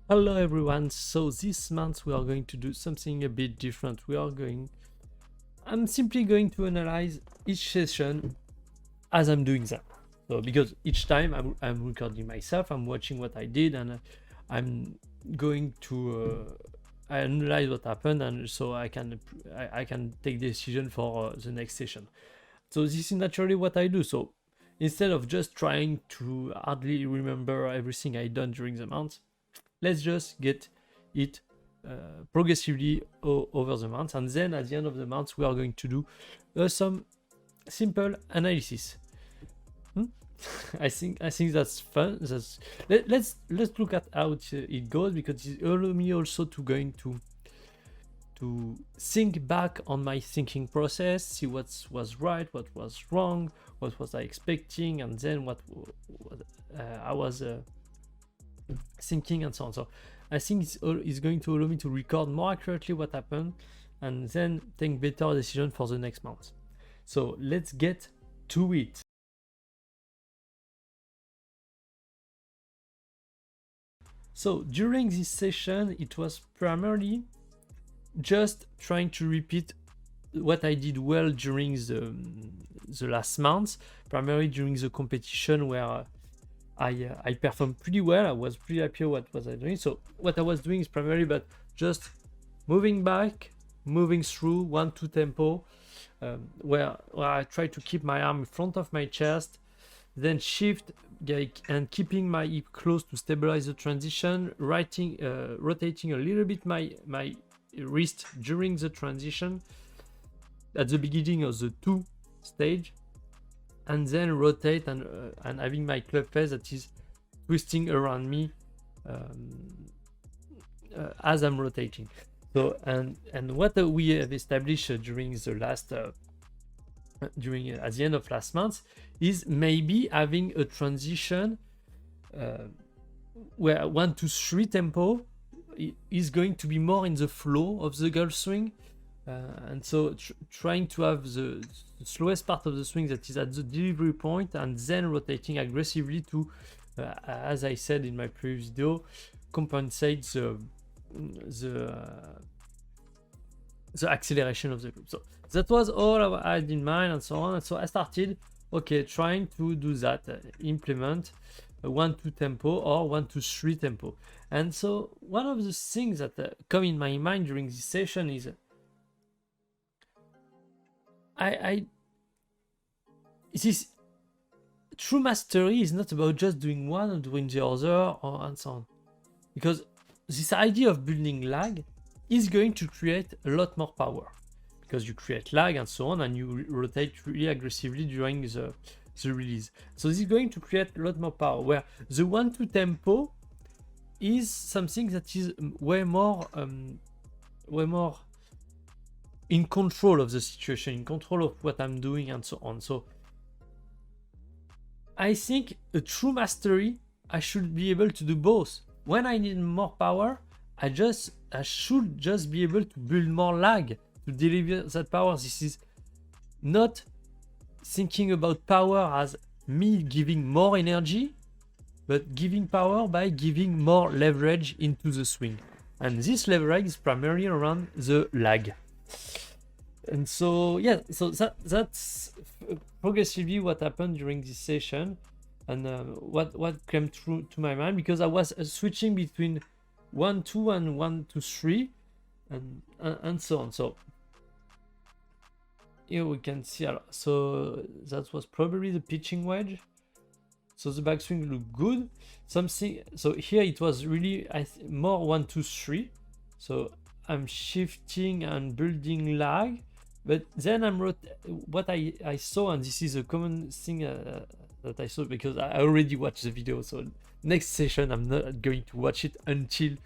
Hello everyone, so this month we are going to do something a bit different. I'm simply going to analyze each session as I'm doing them. So because each time I'm recording myself, I'm watching what I did, and I'm going to I analyze what happened, and so I can take decision for the next session. So this is naturally what I do. So instead of just trying to hardly remember everything I done during the month, let's just get it progressively over the months, and then at the end of the month we are going to do some simple analysis. I think that's fun. Let's look at how it goes, because it allows me also to think back on my thinking process, see what was right, what was wrong, what was I expecting, and then what I was thinking, and so on. So I think it's going to allow me to record more accurately what happened, and then take better decision for the next month. So let's get to it. So during this session, it was primarily just trying to repeat what I did well during the last month, primarily during the competition where I performed pretty well. I was pretty happy with what I was doing. So what I was doing is primarily but just moving back, moving through 1-2 tempo, where I try to keep my arm in front of my chest, then shift and keeping my hip close to stabilize the transition, rotating a little bit my wrist during the transition at the beginning of the 2 stage, and then rotate and having my club face that is twisting around me as I'm rotating. So and what we have established during the last at the end of last month is maybe having a transition where 1-2-3 tempo is going to be more in the flow of the golf swing, and so trying to have the slowest part of the swing that is at the delivery point, and then rotating aggressively to, as I said in my previous video, compensate the acceleration of the club. So that was all I had in mind, and so on. And so I started, trying to do that, implement a 1-2 tempo or 1-2-3 tempo. And so one of the things that come in my mind during this session is this true mastery is not about just doing one or doing the other, and so on, because this idea of building lag is going to create a lot more power, because you create lag and so on, and you rotate really aggressively during the release. So this is going to create a lot more power, where the 1-2 tempo is something that is way more in control of the situation, in control of what I'm doing, and so on. So I think a true mastery, I should be able to do both. When I need more power, I should just be able to build more lag to deliver that power. This is not thinking about power as me giving more energy, but giving power by giving more leverage into the swing. And this leverage is primarily around the lag. And so so that's progressively what happened during this session, and what came through to my mind, because I was switching between 1-2 and 1-2-3 and so on. So here we can see, so that was probably the pitching wedge. So the backswing looked good. So here it was really more 1-2-3. So I'm shifting and building lag, but then what I saw, and this is a common thing that I saw, because I already watched the video. So next session I'm not going to watch it until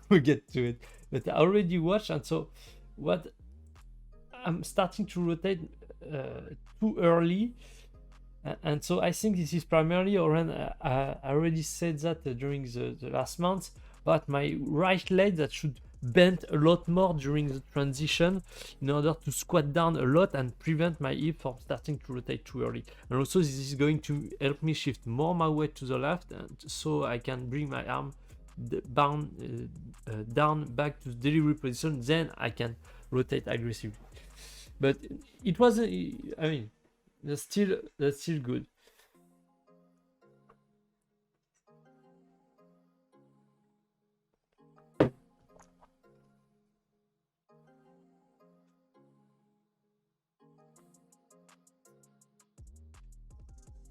we get to it, but I already watched, and so what I'm starting to rotate too early. And so I think this is primarily around, I already said that during the last month, but my right leg that should bend a lot more during the transition in order to squat down a lot and prevent my hip from starting to rotate too early. And also this is going to help me shift more my weight to the left, and so I can bring my arm down back to delivery position, then I can rotate aggressively. But it wasn't, I mean, that's still good.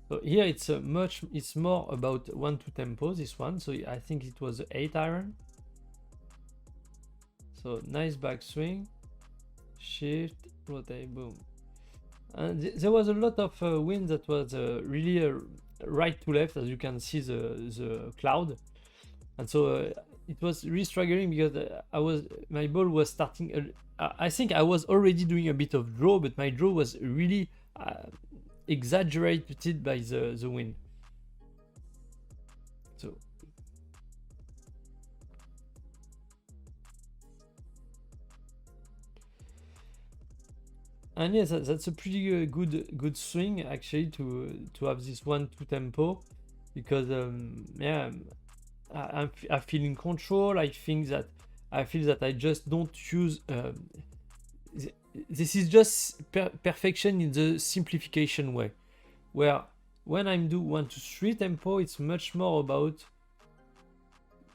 So here it's more about 1-2 tempo, this one. So I think it was 8 iron. So nice backswing, shift, rotate, boom. And there was a lot of wind that was really right to left, as you can see the cloud. And so it was really struggling because my ball was starting. I think I was already doing a bit of draw, but my draw was really exaggerated by the wind. So and yes, that's a pretty good swing actually to have this 1-2 tempo, because yeah, I feel in control. I feel that I just don't use. This is just perfection in the simplification way, where when I'm do 1-2-3 tempo, it's much more about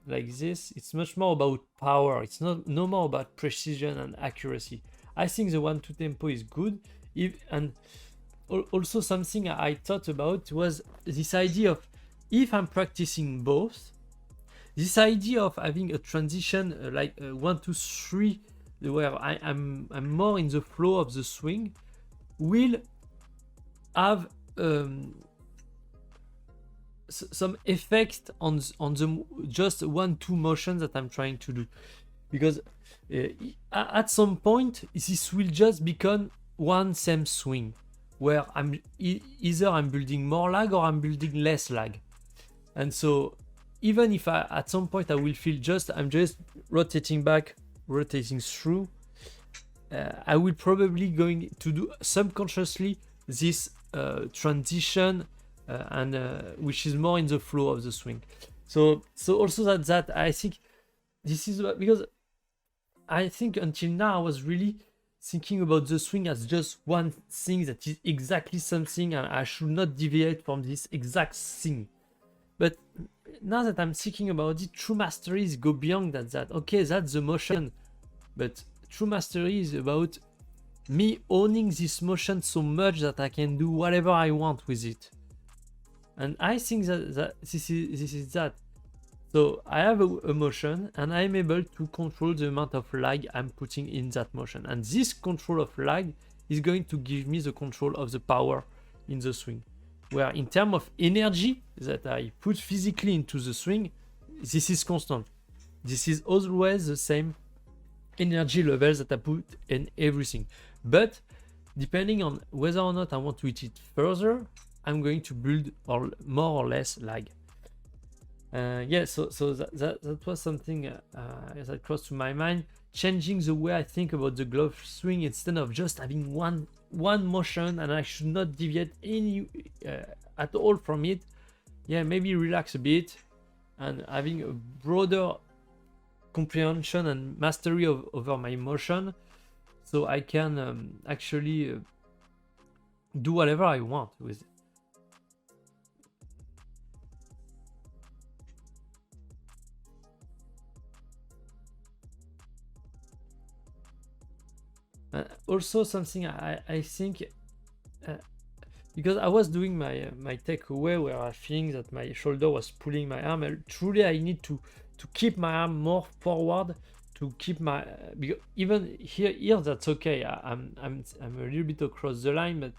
like this. It's much more about power. It's no more about precision and accuracy. I think the 1-2 tempo is good. And also something I thought about was this idea of, if I'm practicing both, this idea of having a transition like 1-2-3, where I'm more in the flow of the swing, will have some effect on the just 1-2 motion that I'm trying to do, because at some point this will just become one same swing, where either I'm building more lag or I'm building less lag. And so even if at some point I will feel I'm just rotating back, rotating through, I will probably going to do subconsciously this transition, and which is more in the flow of the swing. So also that I think this is because I think until now I was really thinking about the swing as just one thing that is exactly something, and I should not deviate from this exact thing. But now that I'm thinking about it, true mastery is go beyond that. Okay, that's the motion, but true mastery is about me owning this motion so much that I can do whatever I want with it. And I think that this is that. So I have a motion, and I'm able to control the amount of lag I'm putting in that motion. And this control of lag is going to give me the control of the power in the swing. Where in terms of energy that I put physically into the swing, this is constant. This is always the same energy levels that I put in everything. But depending on whether or not I want to hit it further, I'm going to build more or less lag. Yeah, so that was something that crossed to my mind, changing the way I think about the glove swing, instead of just having one motion and I should not deviate any at all from it. Yeah, maybe relax a bit and having a broader comprehension and mastery over my motion, so I can actually do whatever I want with it. Also something I think, because I was doing my takeaway where I think that my shoulder was pulling my arm, truly I need to keep my arm more forward, to keep my because even here that's okay. I'm a little bit across the line, but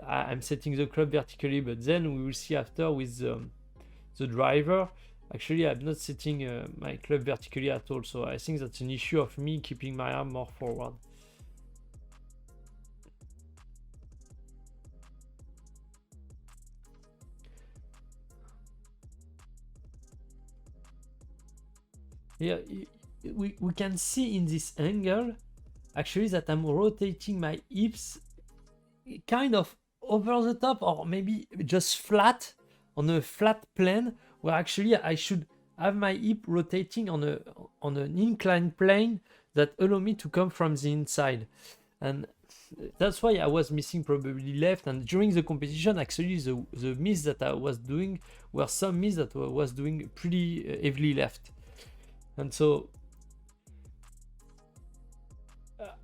I'm setting the club vertically, but then we will see after with the driver. Actually, I'm not setting my club vertically at all, so I think that's an issue of me keeping my arm more forward. Yeah, we can see in this angle actually that I'm rotating my hips kind of over the top, or maybe just flat on a flat plane, where actually have my hip rotating on an inclined plane that allow me to come from the inside. And that's why I was missing probably left. And during the competition, actually, the miss that I was doing were some miss that I was doing pretty heavily left. And so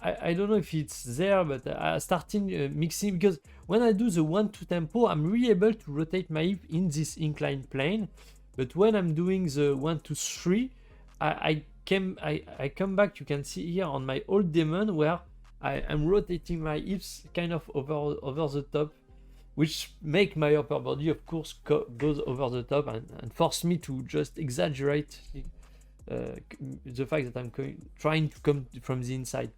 I don't know if it's there, but I started mixing, because when I do the 1-2 tempo, I'm really able to rotate my hip in this inclined plane. But when I'm doing the 1-2-3, I come back, you can see here on my old demon, where I am rotating my hips kind of over the top, which make my upper body, of course, goes over the top and force me to just exaggerate the fact that I'm trying to come from the inside.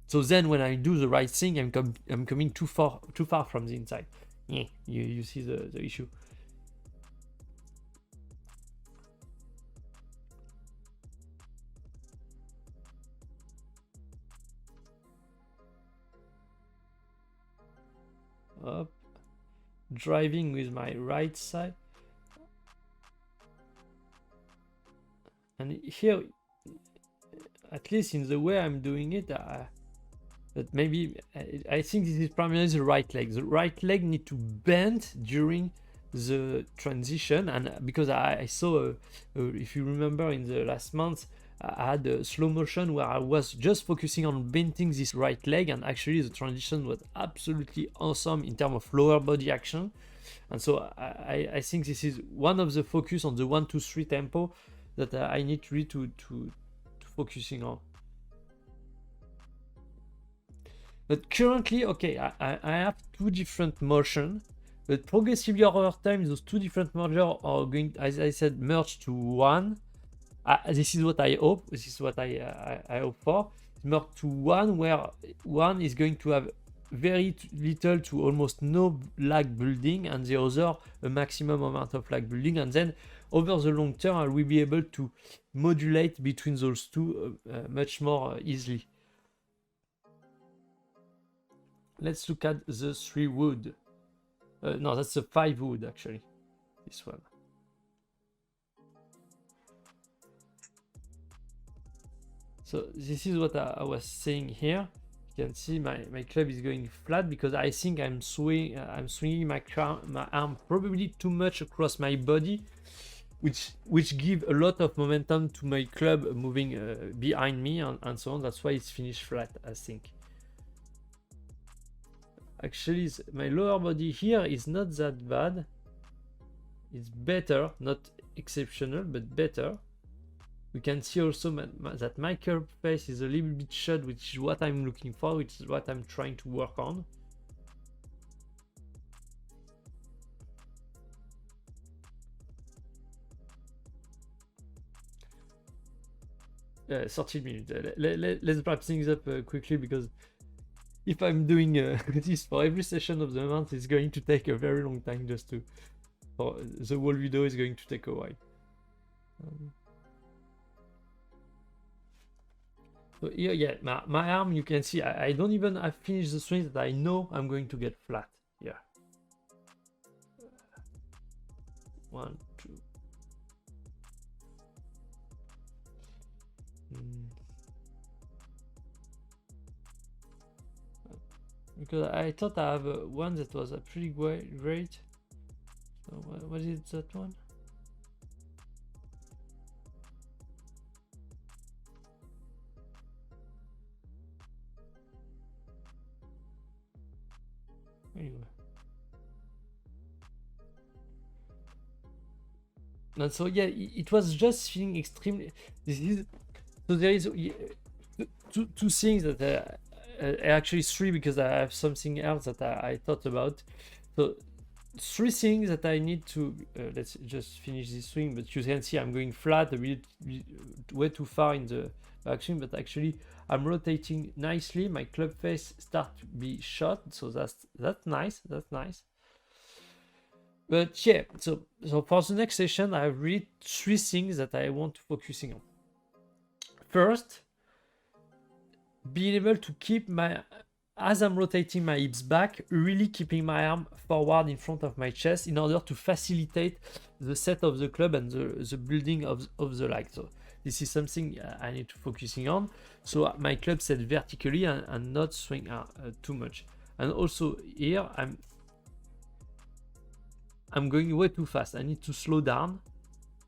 So then when I do the right thing, I'm coming too far from the inside. Yeah, you see the issue. Up, driving with my right side, and here, at least in the way I'm doing it, but maybe I think this is primarily the right leg. The right leg need to bend during the transition, and because I saw, if you remember in the last month, I had a slow motion where I was just focusing on bending this right leg, and actually the transition was absolutely awesome in terms of lower body action. And so I think this is one of the focus on the 1-2-3 tempo that I need really to focusing on. But currently, okay, I have two different motion, but progressively over time, those two different mergers are going, as I said, merge to one. This is what I hope. This is what I hope for. Merge to one, where one is going to have very little to almost no lag building, and the other a maximum amount of lag building. And then over the long term, I will be able to modulate between those two much more easily. Let's look at the 3 wood. No, that's the 5 wood actually. This one. So this is what I was saying here. You can see my club is going flat because I think I'm swinging my arm probably too much across my body, which give a lot of momentum to my club moving behind me and so on. That's why it's finished flat, I think. Actually, my lower body here is not that bad. It's better, not exceptional, but better. We can see also that my curve face is a little bit shut, which is what I'm looking for, which is what I'm trying to work on. Yeah, 30 minutes. Let's wrap things up quickly, because if I'm doing this for every session of the month, it's going to take a very long time just to... For the whole video is going to take a while. So here, yeah, my arm, you can see, I don't even have finished the swing that I know I'm going to get flat. Yeah. 1, 2. Because I thought I have one that was pretty great. So what is that one? Anyway. And so yeah, it was just feeling extremely... So there is two things that actually 3, because I have something else that I thought about. So 3 things that I need to... let's just finish this swing, but you can see I'm going flat, a bit way too far in the back swing, but actually I'm rotating nicely. My club face start to be shot, so that's nice. That's nice. But yeah, so for the next session, I have really 3 things that I want to focusing on. First, being able to keep my as I'm rotating my hips back, really keeping my arm forward in front of my chest in order to facilitate the set of the club and the building of the leg. So this is something I need to focusing on. So my club set vertically and not swing too much. And also here I'm going way too fast. I need to slow down.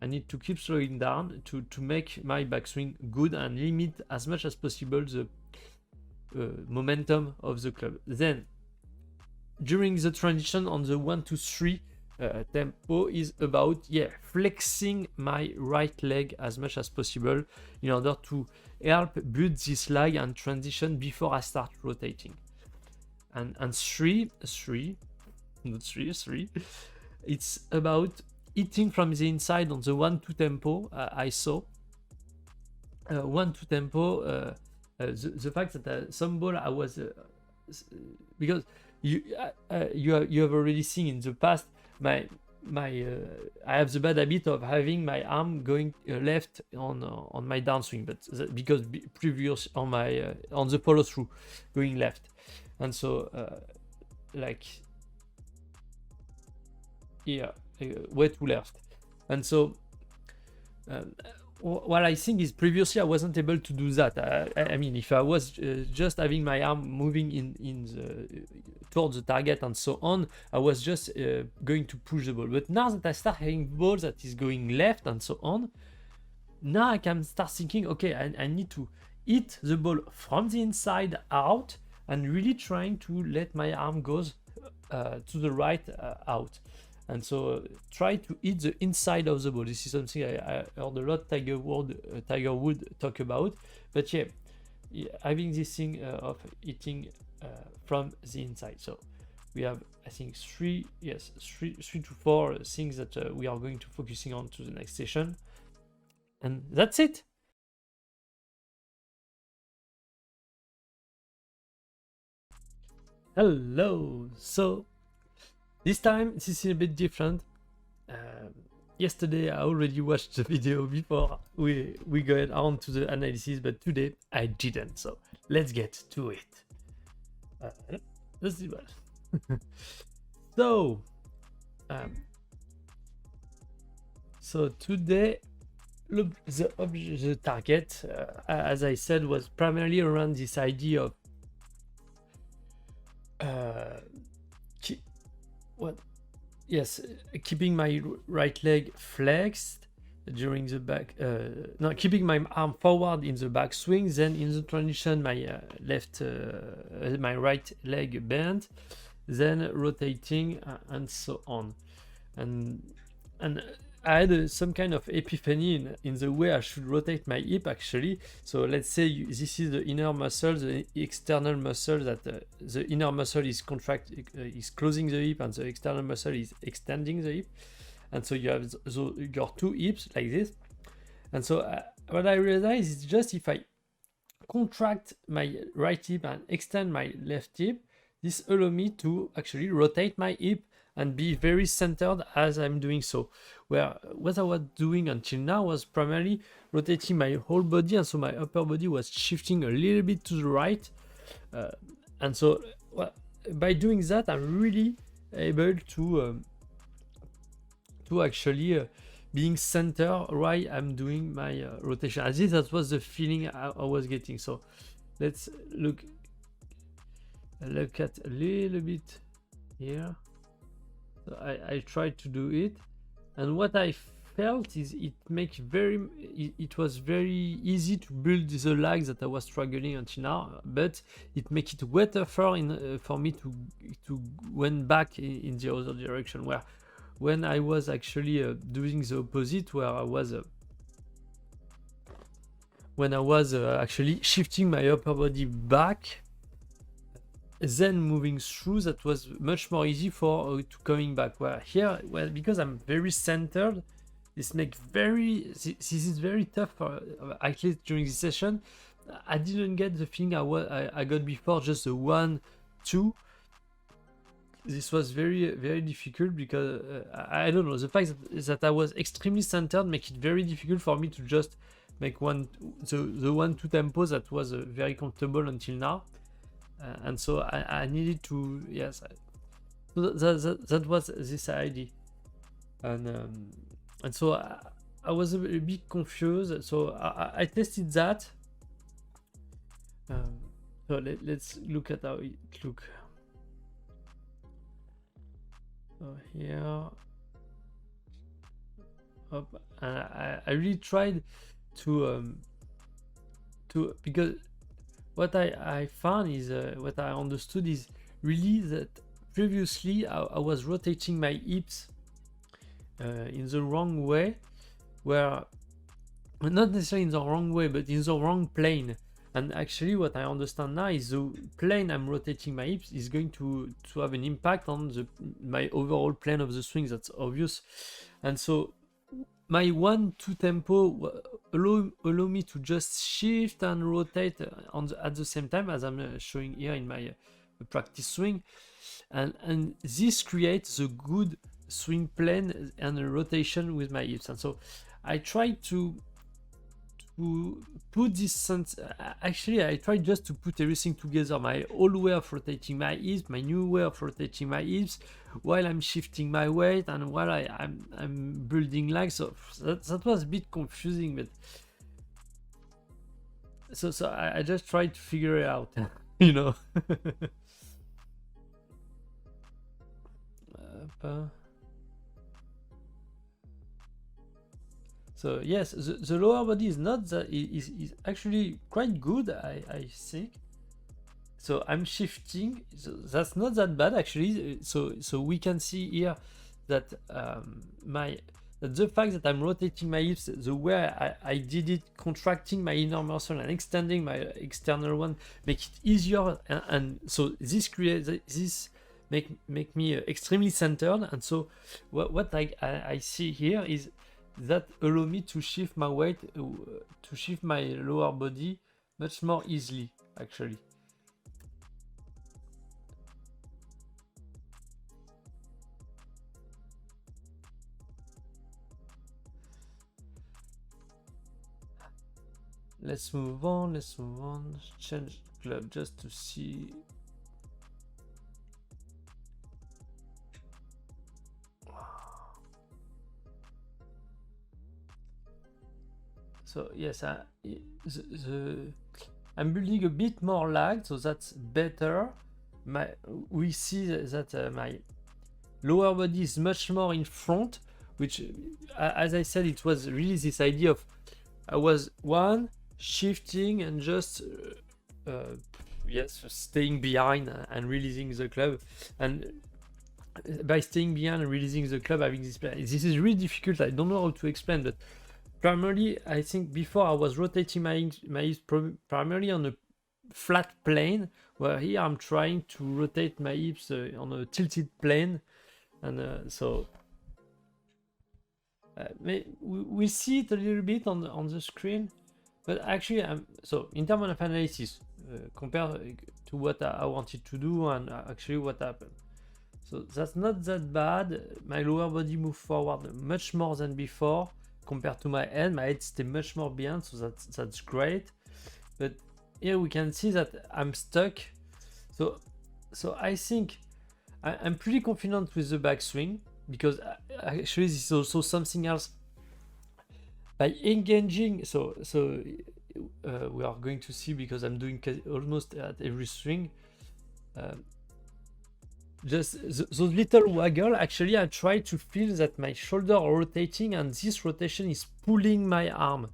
I need to keep slowing down to make my backswing good and limit as much as possible the momentum of the club. Then during the transition on the 1-2-3 tempo is about flexing my right leg as much as possible in order to help build this leg and transition before I start rotating. And three, it's about hitting from the inside on the 1-2 tempo. I saw 1-2 tempo. The fact that some ball I was because you have already seen in the past my I have the bad habit of having my arm going left on my downswing, but because previous on my on the follow through going left, and so like here way to left, and so what I think is previously I wasn't able to do that. I mean, if I was just having my arm moving towards the target and so on, I was just going to push the ball. But now that I start having balls that is going left and so on, now I can start thinking, okay, I need to hit the ball from the inside out and really trying to let my arm goes to the right out. And so try to hit the inside of the ball. This is something I heard a lot Tiger Wood talk about. But yeah, having this thing of hitting from the inside. So we have, I think, three to four things that we are going to focusing on to the next session. And that's it. Hello. So this time, this is a bit different. Yesterday, I already watched the video before we got on to the analysis, but today I didn't. So let's get to it. Let's see what. So today, look, the target, as I said, was primarily around this idea of keeping my right leg flexed during the back, keeping my arm forward in the back swing, then in the transition my my right leg bent, then rotating and so on, and I had some kind of epiphany in the way I should rotate my hip actually. So let's say this is the inner muscle, the external muscle that the inner muscle is is closing the hip and the external muscle is extending the hip. And so you have your two hips like this. And so what I realized is just if I contract my right hip and extend my left hip, this allows me to actually rotate my hip and be very centered as I'm doing so. Where what I was doing until now was primarily rotating my whole body, and so my upper body was shifting a little bit to the right. And so by doing that, I'm really able to actually being centered while I'm doing my rotation. At least that was the feeling I was getting. So let's look at a little bit here. So I tried to do it, and what I felt is it was very easy to build the legs that I was struggling until now, but it make it way tougher for me to went back in the other direction, where when I was actually doing the opposite, where I was when I was actually shifting my upper body back, then moving through, that was much more easy to coming back. Where here, because I'm very centered, this is very tough for at least during this session. I didn't get the feeling I got before, just the 1-2. This was very, very difficult because I don't know, the fact that I was extremely centered make it very difficult for me to just make the 1-2 tempo that was very comfortable until now. and so I needed to, yes, so that was this idea. And so I was a bit confused, so I tested that. So let's look at how it look. So here, up, and I really tried to because what I found is what I understood is really that previously I was rotating my hips in the wrong way, where not necessarily in the wrong way, but in the wrong plane. And actually what I understand now is the plane I'm rotating my hips is going to have an impact on my overall plane of the swing. That's obvious. And so my 1-2 tempo allow me to just shift and rotate at the same time, as I'm showing here in my practice swing, and this creates a good swing plane and a rotation with my hips. And so I try to put this sense. Actually, I tried just to put everything together, my old way of rotating my hips, my new way of rotating my hips, while I'm shifting my weight and while I'm building legs. So that was a bit confusing, but so I just tried to figure it out. You know. So yes, the lower body is not that is actually quite good, I think. So I'm shifting, so that's not that bad actually. So we can see here that the fact that I'm rotating my hips, the way I did it, contracting my inner muscle and extending my external one, make it easier, and so this creates this make me extremely centered. And so what I see here is that allow me to shift my weight, to shift my lower body much more easily actually. Let's move on, change club just to see. So yes, I'm building a bit more lag, so that's better. We see that my lower body is much more in front, which, as I said, it was really this idea of I was shifting and just yes, staying behind and releasing the club. And by staying behind and releasing the club, having this plan, this is really difficult. I don't know how to explain, but primarily, I think before I was rotating my hips primarily on a flat plane, where here I'm trying to rotate my hips on a tilted plane, and so we see it a little bit on the screen, but actually, so in terms of analysis, compared to what I wanted to do and actually what happened. So that's not that bad. My lower body moved forward much more than before. Compared to my head stay much more behind, so that's great. But here we can see that I'm stuck. So I think I'm pretty confident with the backswing, because actually this is also something else. By engaging, so we are going to see, because I'm doing almost at every swing. Just those little waggle, actually I try to feel that my shoulder are rotating, and this rotation is pulling my arm,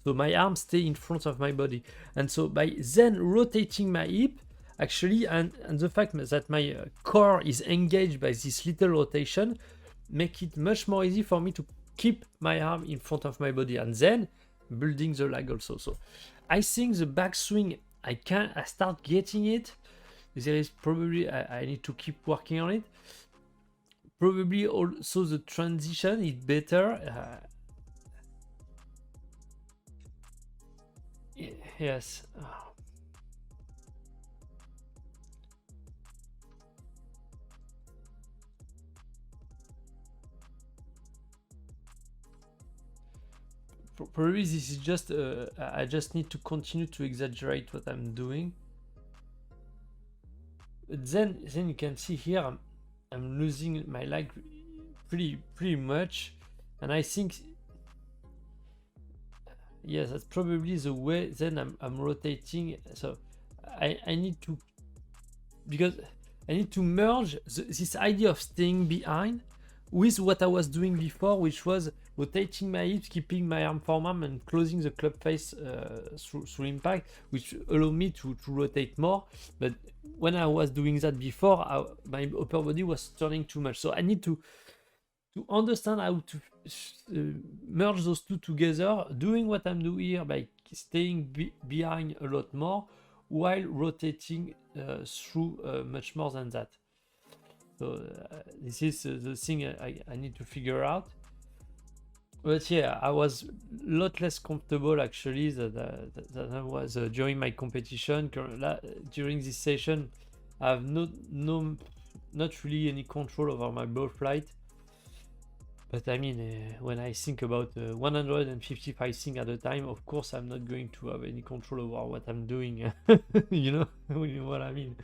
so my arm stay in front of my body. And so by then rotating my hip, actually, and the fact that my core is engaged by this little rotation, make it much more easy for me to keep my arm in front of my body, and then building the lag also. So I think the backswing, I start getting it. There is probably, I need to keep working on it. Probably also the transition is better. Yes. Probably this is just, I just need to continue to exaggerate what I'm doing. But then you can see here I'm losing my lag pretty much, and I think yes, that's probably the way. Then I'm rotating, so I need to, because I need to merge this idea of staying behind with what I was doing before, which was rotating my hips, keeping my arm forearm, and closing the club face through impact, which allowed me to rotate more. But when I was doing that before, my upper body was turning too much. So I need to understand how to merge those two together, doing what I'm doing here by staying behind a lot more while rotating through much more than that. So this is the thing I need to figure out. But yeah, I was a lot less comfortable actually than I was during my competition. During this session, I have not really any control over my ball flight. But I mean, when I think about 155 things at a time, of course I'm not going to have any control over what I'm doing. You know what I mean?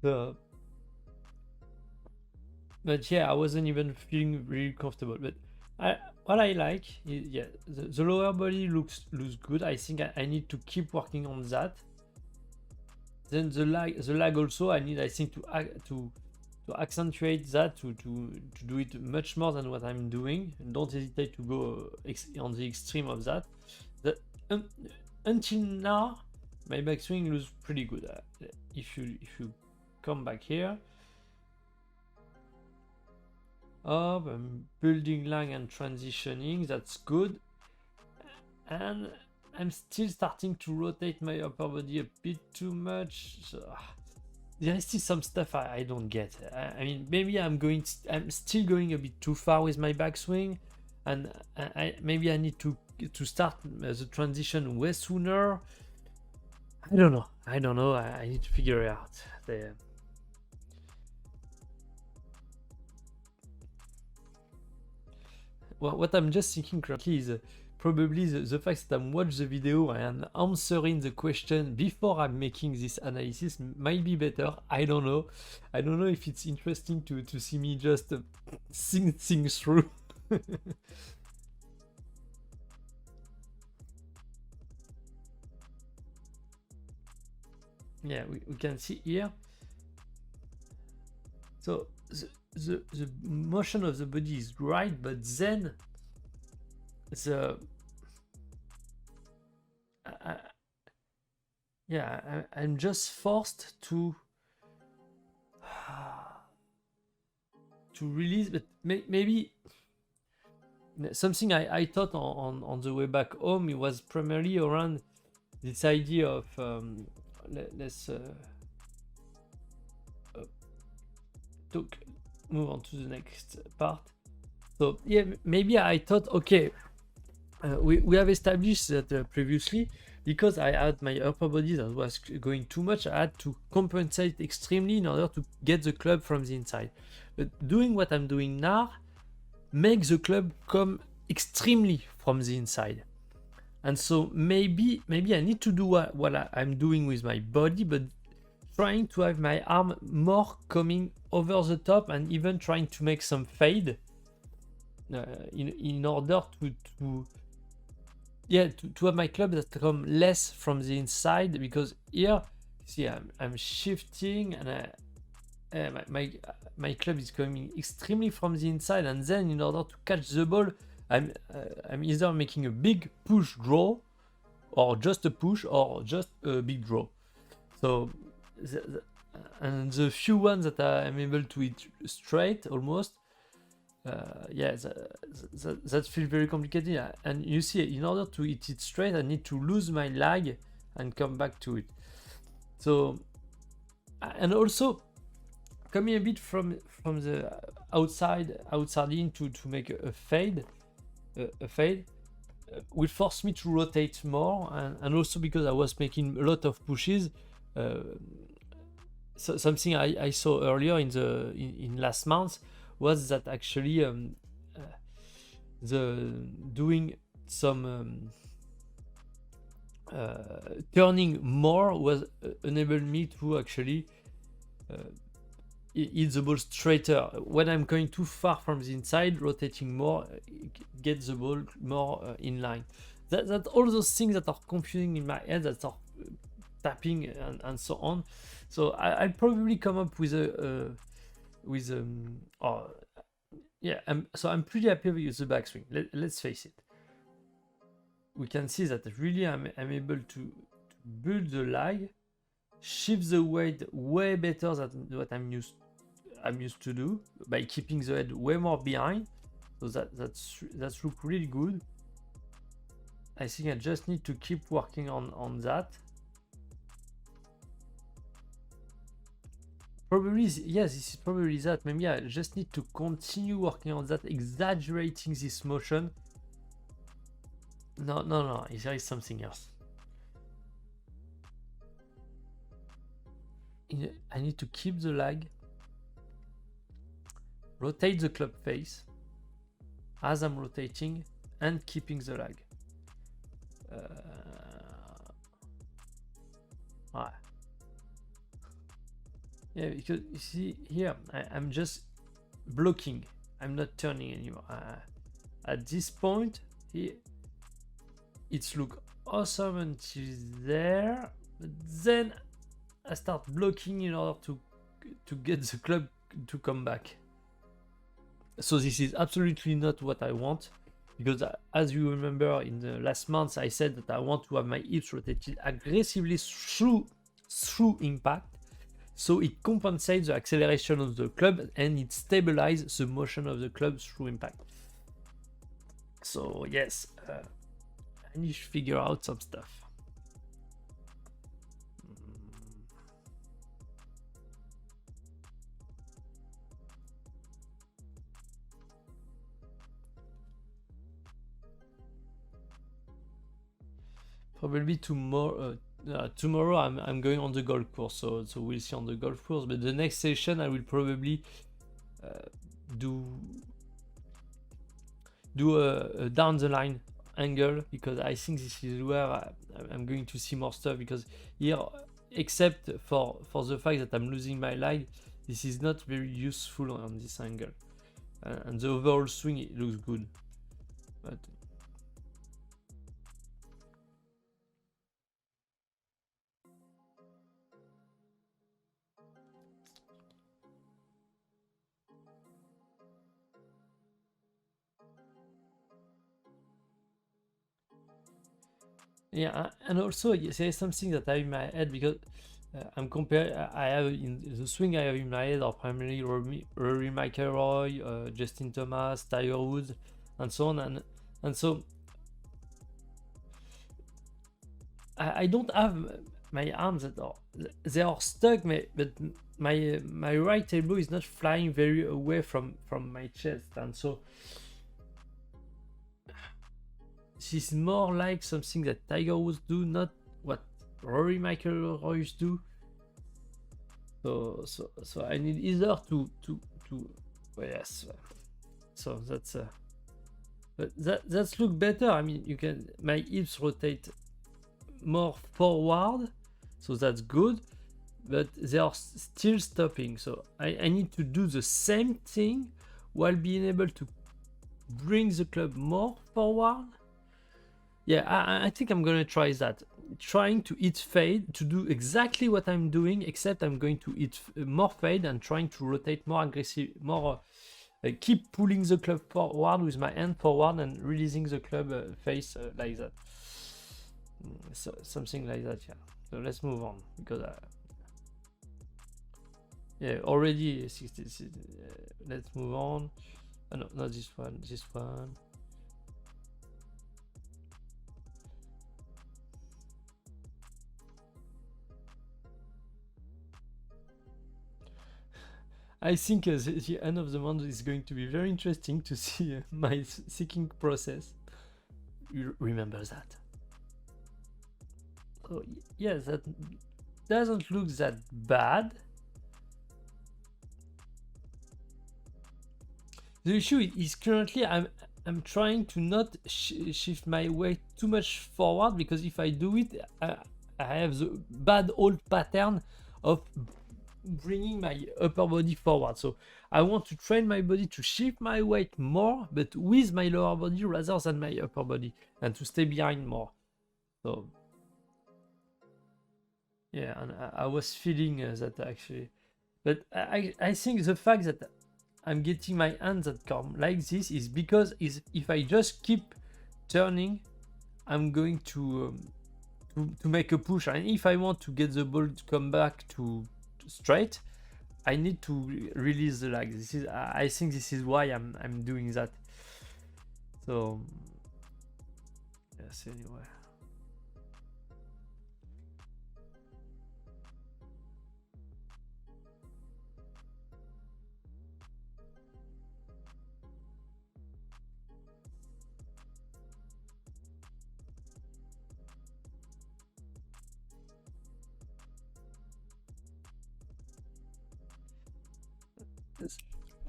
So, but yeah, I wasn't even feeling really comfortable. But what I like is, yeah, the lower body looks good. I think I need to keep working on that. Then the lag also, I need, I think, to accentuate that, to do it much more than what I'm doing. Don't hesitate to go on the extreme of that. Until now, my backswing looks pretty good. If you come back here, I'm building lag and transitioning. That's good, and I'm still starting to rotate my upper body a bit too much. So, there is still some stuff I don't get. I mean, maybe I'm still going a bit too far with my backswing, and maybe I need to start the transition way sooner. I don't know. I need to figure it out. Well, what I'm just thinking currently is probably the fact that I'm watching the video and answering the question before I'm making this analysis might be better. I don't know. I don't know if it's interesting to see me just think things through. Yeah, we can see here. So the motion of the body is right, but then I'm just forced to release. But maybe something I thought on the way back home, it was primarily around this idea of let's move on to the next part. So yeah, maybe I thought, okay, we have established that previously, because I had my upper body that was going too much, I had to compensate extremely in order to get the club from the inside. But doing what I'm doing now makes the club come extremely from the inside. And so maybe I need to do what I'm doing with my body, but trying to have my arm more coming over the top, and even trying to make some fade in order to have my club that come less from the inside. Because here, see, I'm shifting, and my club is coming extremely from the inside, and then in order to catch the ball, I'm either making a big push draw, or just a push, or just a big draw. So and the few ones that I'm able to hit straight almost, that feels very complicated. And you see, in order to hit it straight, I need to lose my lag and come back to it. So, and also coming a bit from the outside in to make a fade will force me to rotate more, and also because I was making a lot of pushes. So something I saw earlier in last month was that actually the doing some turning more was enabled me to actually hit the ball straighter. When I'm going too far from the inside, rotating more, get the ball more in line. That all those things that are confusing in my head, that are tapping and so on. So I'll probably come up with I'm pretty happy with the backswing. Let's face it. We can see that really I'm able to build the lag, shift the weight way better than what I'm used to do by keeping the head way more behind. So that's look really good. I think I just need to keep working on that. Probably, yes, this is probably that. Maybe I just need to continue working on that, exaggerating this motion. No, there is something else. I need to keep the lag, rotate the club face as I'm rotating, and keeping the lag. Yeah, because you see here, I'm just blocking. I'm not turning anymore. At this point, here, it's look awesome until there, but then I start blocking in order to get the club to come back. So this is absolutely not what I want, because as you remember in the last months, I said that I want to have my hips rotated aggressively through impact, so it compensates the acceleration of the club and it stabilizes the motion of the club through impact. So yes, I need to figure out some stuff. Probably tomorrow. Tomorrow I'm going on the golf course, so we'll see on the golf course. But the next session I will probably do a down the line angle, because I think this is where I'm going to see more stuff. Because here, except for the fact that I'm losing my line, this is not very useful on this angle, and the overall swing, it looks good, but. Yeah, and also there is something that I have in my head, because I'm comparing. I have in the swing I have in my head are primarily Rory McIlroy, Justin Thomas, Tiger Woods, and so on, and so I don't have my arms that they are stuck, but my right elbow is not flying very away from my chest, and so. This is more like something that Tiger Woods do, not what Rory McIlroy do. So I need either to well, yes. So that's but that's look better. I mean, you can, my hips rotate more forward, so that's good, but they are still stopping. So I need to do the same thing while being able to bring the club more forward. Yeah, I think I'm gonna try that. Trying to hit fade, to do exactly what I'm doing, except I'm going to hit more fade and trying to rotate more aggressive, more keep pulling the club forward with my hand forward and releasing the club face like that. So something like that, yeah. So let's move on, because yeah, already 60. Let's move on. No, not this one. This one. I think the end of the month is going to be very interesting to see my seeking process. You remember that? So yes, that doesn't look that bad. The issue is currently I'm trying to not shift my weight too much forward, because if I do it, I have the bad old pattern of bringing my upper body forward. So I want to train my body to shift my weight more, but with my lower body rather than my upper body, and to stay behind more. So yeah, and I was feeling that actually. But I think the fact that I'm getting my hands that come like this is because if I just keep turning, I'm going to make a push. And if I want to get the ball to come back to straight, I need to release the lag. This is I think this is why I'm doing that. So yes, anyway.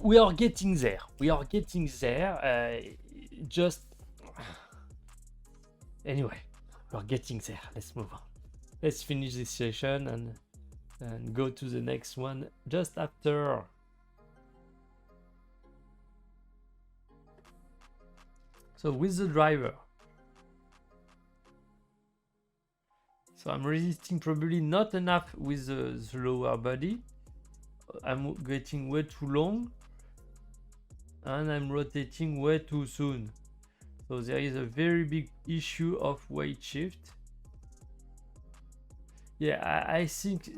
We are getting there. We are getting there. Just anyway, we are getting there. Let's move on. Let's finish this session and go to the next one just after. So with the driver. So I'm resisting probably not enough with the lower body. I'm getting way too long. And I'm rotating way too soon. So there is a very big issue of weight shift. Yeah, I think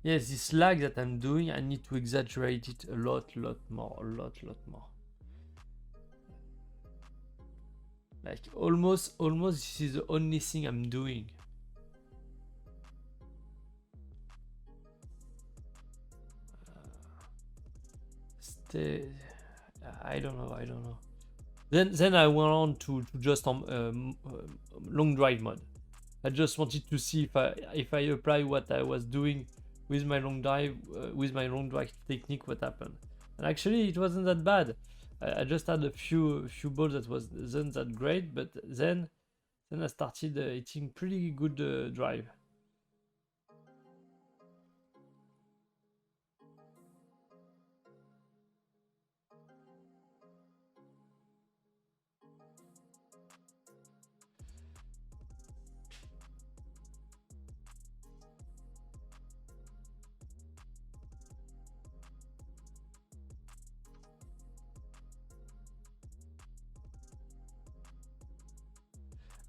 yes, this lag that I'm doing, I need to exaggerate it a lot more. Like almost this is the only thing I'm doing. I don't know. Then I went on to just long drive mode. I just wanted to see if I apply what I was doing with my long drive technique, what happened. And actually it wasn't that bad. I just had a few balls that wasn't that great, but then I started hitting pretty good drive.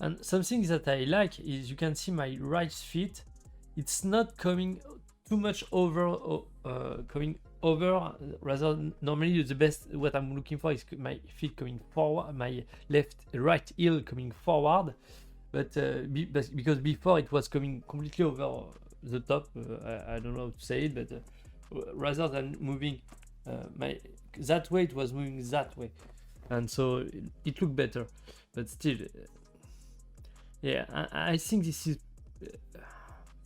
And something that I like is you can see my right feet. It's not coming too much over, rather normally the best what I'm looking for is my feet coming forward, my right heel coming forward. But because before it was coming completely over the top, I don't know how to say it, but rather than moving that way, it was moving that way, and so it looked better. But still, yeah, I think this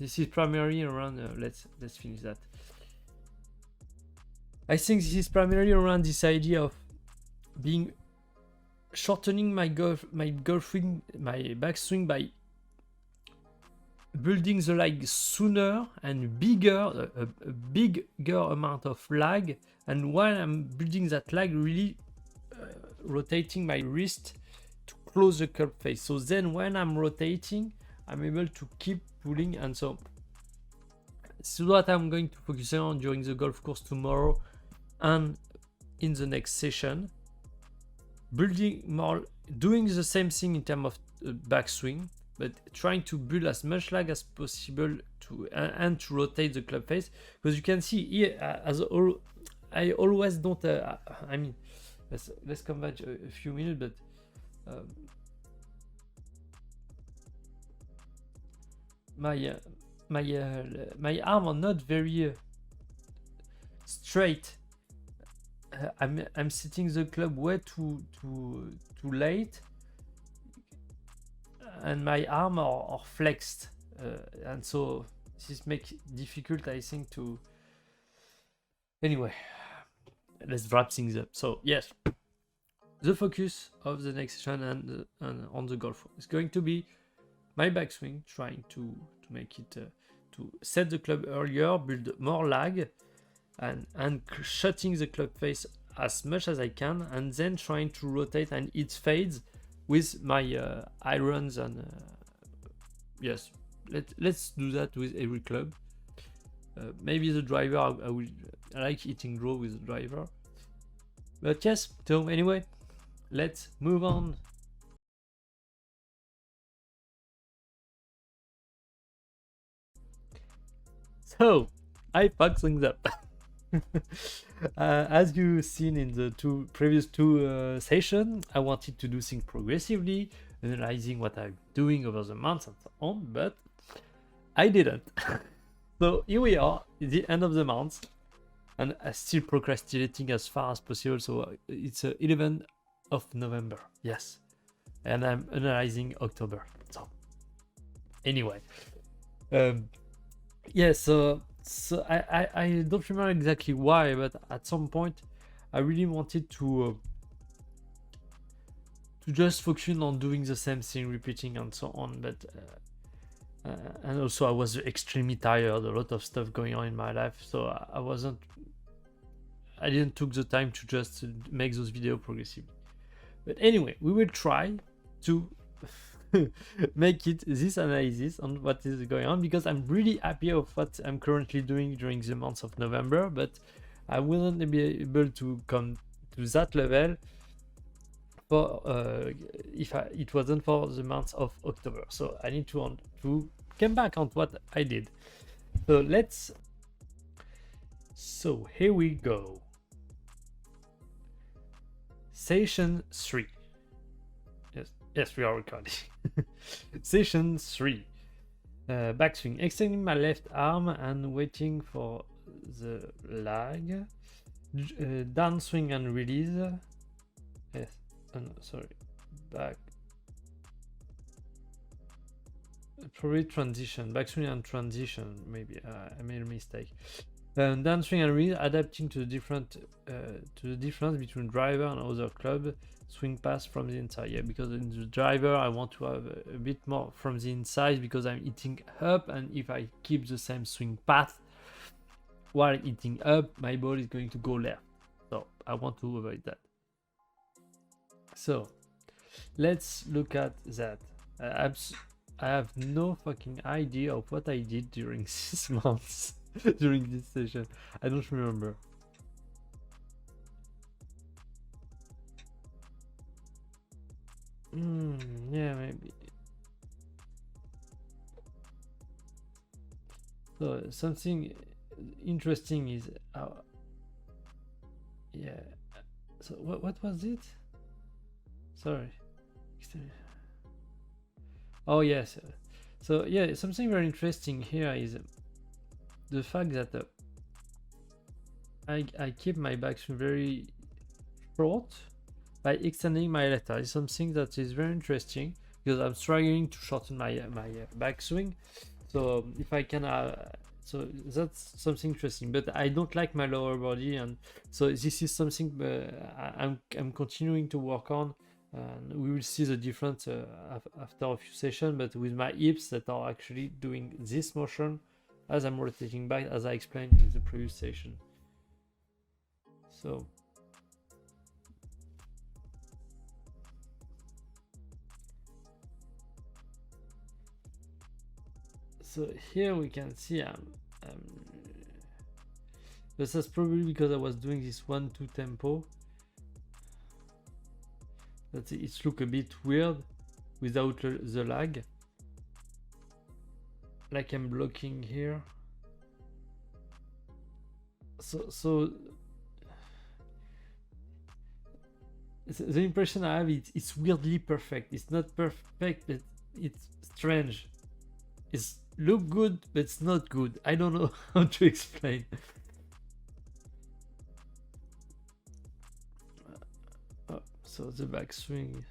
is primarily around. Let's finish that. I think this is primarily around this idea of shortening my backswing by building the lag sooner and bigger, a bigger amount of lag, and while I'm building that lag, really rotating my wrist to close the curb face. So then when I'm rotating, I'm able to keep pulling, and so this is what I'm going to focus on during the golf course tomorrow and in the next session. Building more, doing the same thing in terms of backswing, but trying to build as much lag as possible and to rotate the club face, because you can see here I always don't. I mean, let's come back a few minutes, but my arm are not very straight. I'm setting the club way too late, and my arm are flexed, and so this makes it difficult, I think, to. Anyway, let's wrap things up. So yes, the focus of the next session and on the golf is going to be my backswing, trying to make it set the club earlier, build more lag, and shutting the club face as much as I can, and then trying to rotate and hit fades with my irons. And yes, let's do that with every club. Maybe the driver, I like hitting draw with the driver. But yes, so anyway, let's move on. So, I fucked things up. As you've seen in the previous two sessions, I wanted to do things progressively, analyzing what I'm doing over the months and so on, but I didn't. So here we are, the end of the month, and I'm still procrastinating as far as possible. So it's 11th of November, yes, and I'm analyzing October. So anyway, yeah, so I don't remember exactly why, but at some point I really wanted to just focus on doing the same thing, repeating and so on. But and also I was extremely tired, a lot of stuff going on in my life, so I didn't took the time to just make those videos progressively. But anyway, we will try to make it this analysis on what is going on, because I'm really happy of what I'm currently doing during the month of November, but I wouldn't be able to come to that level for if it wasn't for the month of October. So I need to come back on what I did. So here we go. Session 3. Yes, we are recording. Session 3. Backswing. Extending my left arm and waiting for the lag. Downswing and release. Yes. Sorry. Back. Probably transition. Backswing and transition. Maybe I made a mistake. Downswing and release, adapting to the difference between driver and other club swing pass from the inside. Yeah, because in the driver I want to have a bit more from the inside, because I'm hitting up, and if I keep the same swing path while hitting up, my ball is going to go left. So I want to avoid that. So let's look at that. I have no fucking idea of what I did during this month. During this session, I don't remember. Yeah, maybe. So something interesting is yeah. So what was it? Sorry. Oh yes. So yeah, something very interesting here is the fact that I keep my backswing very short by extending my left arm. It's something that is very interesting, because I'm struggling to shorten my backswing. So if I can, so that's something interesting. But I don't like my lower body, and so this is something I'm continuing to work on. And we will see the difference after a few sessions. But with my hips that are actually doing this motion as I'm rotating back, as I explained in the previous session. So here we can see this is probably because I was doing this 1-2 tempo. It look a bit weird without the lag, like I'm blocking here. So the impression I have, it's weirdly perfect. It's not perfect, but it's strange. It's look good, but it's not good. I don't know how to explain. So the backswing,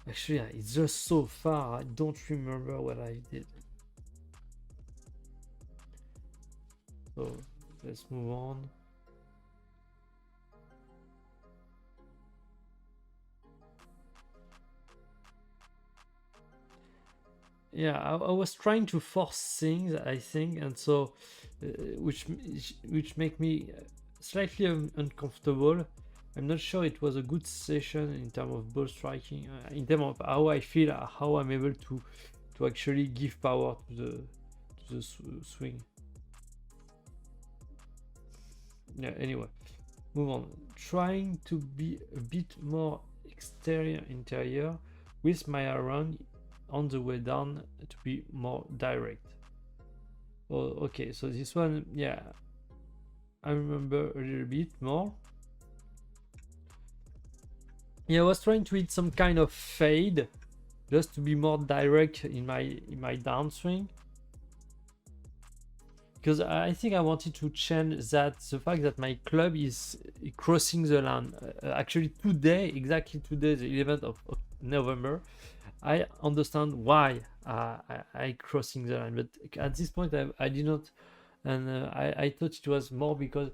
actually, it's just so far. I don't remember what I did. So let's move on. yeah, I was trying to force things, I think, and so which make me slightly uncomfortable. I'm not sure it was a good session in terms of ball striking, in terms of how I feel, how I'm able to actually give power to the swing. Yeah. Anyway, move on. Trying to be a bit more exterior interior with my around on the way down to be more direct. Oh, okay, so this one, yeah, I remember a little bit more. Yeah, I was trying to hit some kind of fade just to be more direct in my downswing, because I think I wanted to change that, the fact that my club is crossing the line. Actually today, exactly today, the 11th of November, I understand why I crossing the line, but at this point I did not, and I thought it was more because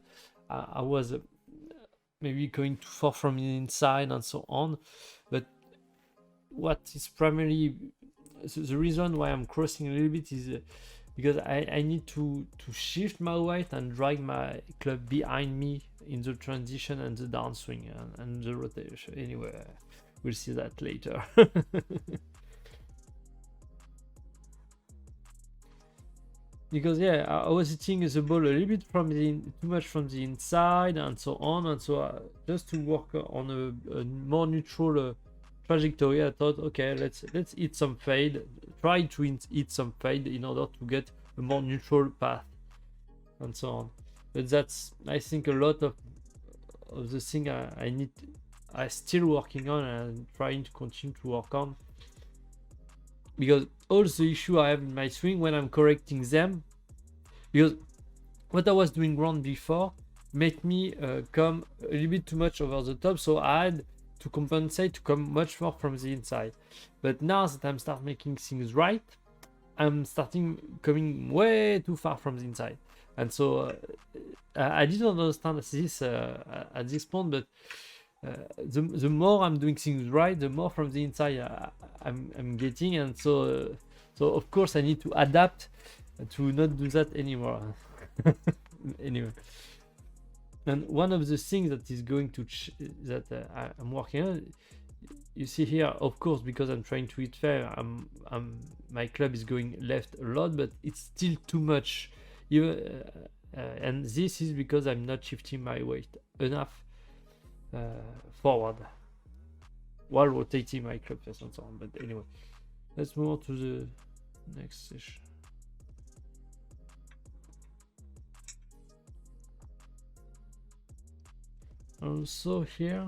I was maybe going too far from the inside and so on. But what is primarily the reason why I'm crossing a little bit is because I need to shift my weight and drag my club behind me in the transition and the downswing and the rotation. Anyway, we'll see that later. Because yeah, I was hitting the ball a little bit from too much from the inside and so on, and so just to work on a more neutral trajectory, I thought, okay, let's hit some fade, try to hit some fade in order to get a more neutral path and so on. But that's, I think, a lot of the thing I still working on and trying to continue to work on, because all the issue I have in my swing when I'm correcting them, because what I was doing wrong before made me come a little bit too much over the top, so I had to compensate to come much more from the inside. But now that I'm start making things right, I'm starting coming way too far from the inside, and so I didn't understand this at this point, but the more I'm doing things right, the more from the inside I'm getting, and so of course I need to adapt to not do that anymore. Anyway, and one of the things that is going to I'm working on, you see here, of course, because I'm trying to hit fair, my club is going left a lot, but it's still too much. Even and this is because I'm not shifting my weight enough forward while rotating my club face and so on. But anyway, let's move on to the next session. Also here,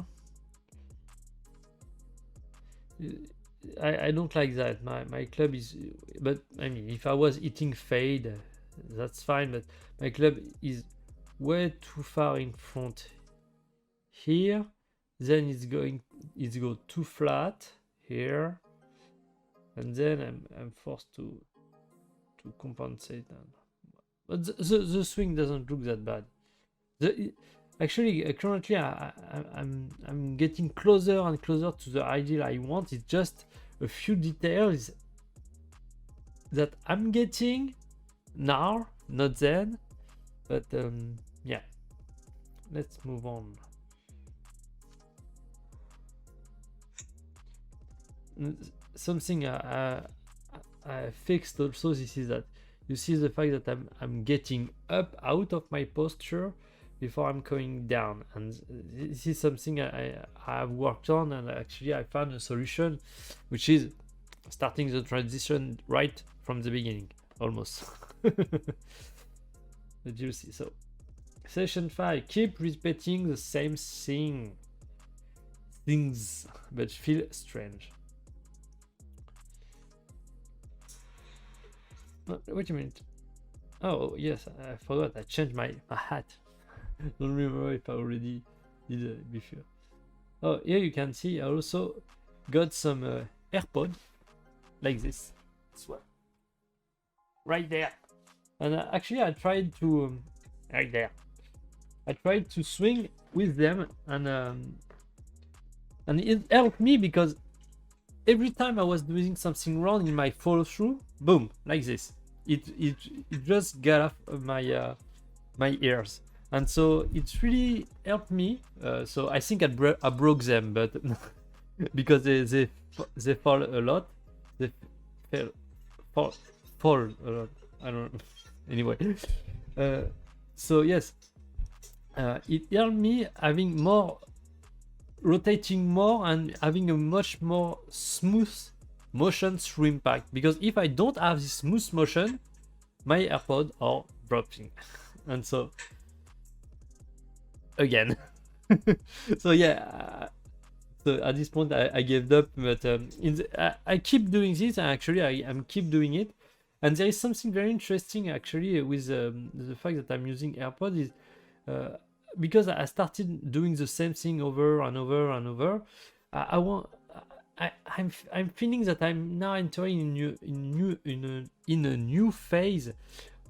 I don't like that. My club is, but I mean, if I was hitting fade, that's fine, but my club is way too far in front here, then it's go too flat here, and then I'm forced to compensate that. But the swing doesn't look that bad. Actually, currently I'm getting closer and closer to the ideal I want. It's just a few details that I'm getting now, not then. But yeah, let's move on. Something I fixed also, this is that you see the fact that I'm getting up out of my posture before I'm going down, and this is something I have worked on, and actually I found a solution, which is starting the transition right from the beginning, almost. But you see, so session 5, keep repeating the same things but feel strange. Wait a minute. Oh yes, I forgot, I changed my hat. Don't remember if I already did it before. Oh, here you can see I also got some AirPod like this one right there, and actually I tried to right there. I tried to swing with them, and it helped me because every time I was doing something wrong in my follow through, boom, like this. It just got off of my ears, and so it really helped me. So I think I broke them, but because they fall a lot, they fell fall fall a lot. I don't know. Anyway, uh, so yes, it helped me having more rotating more and having a much more smooth motion through impact, because if I don't have this smooth motion, my AirPod are dropping. And so again, so yeah, so at this point I gave up, but I keep doing this, and actually I'm keep doing it. And there is something very interesting actually with the fact that I'm using AirPod is uh, because I started doing the same thing over and over and over. I want. I'm feeling that I'm now entering in a new phase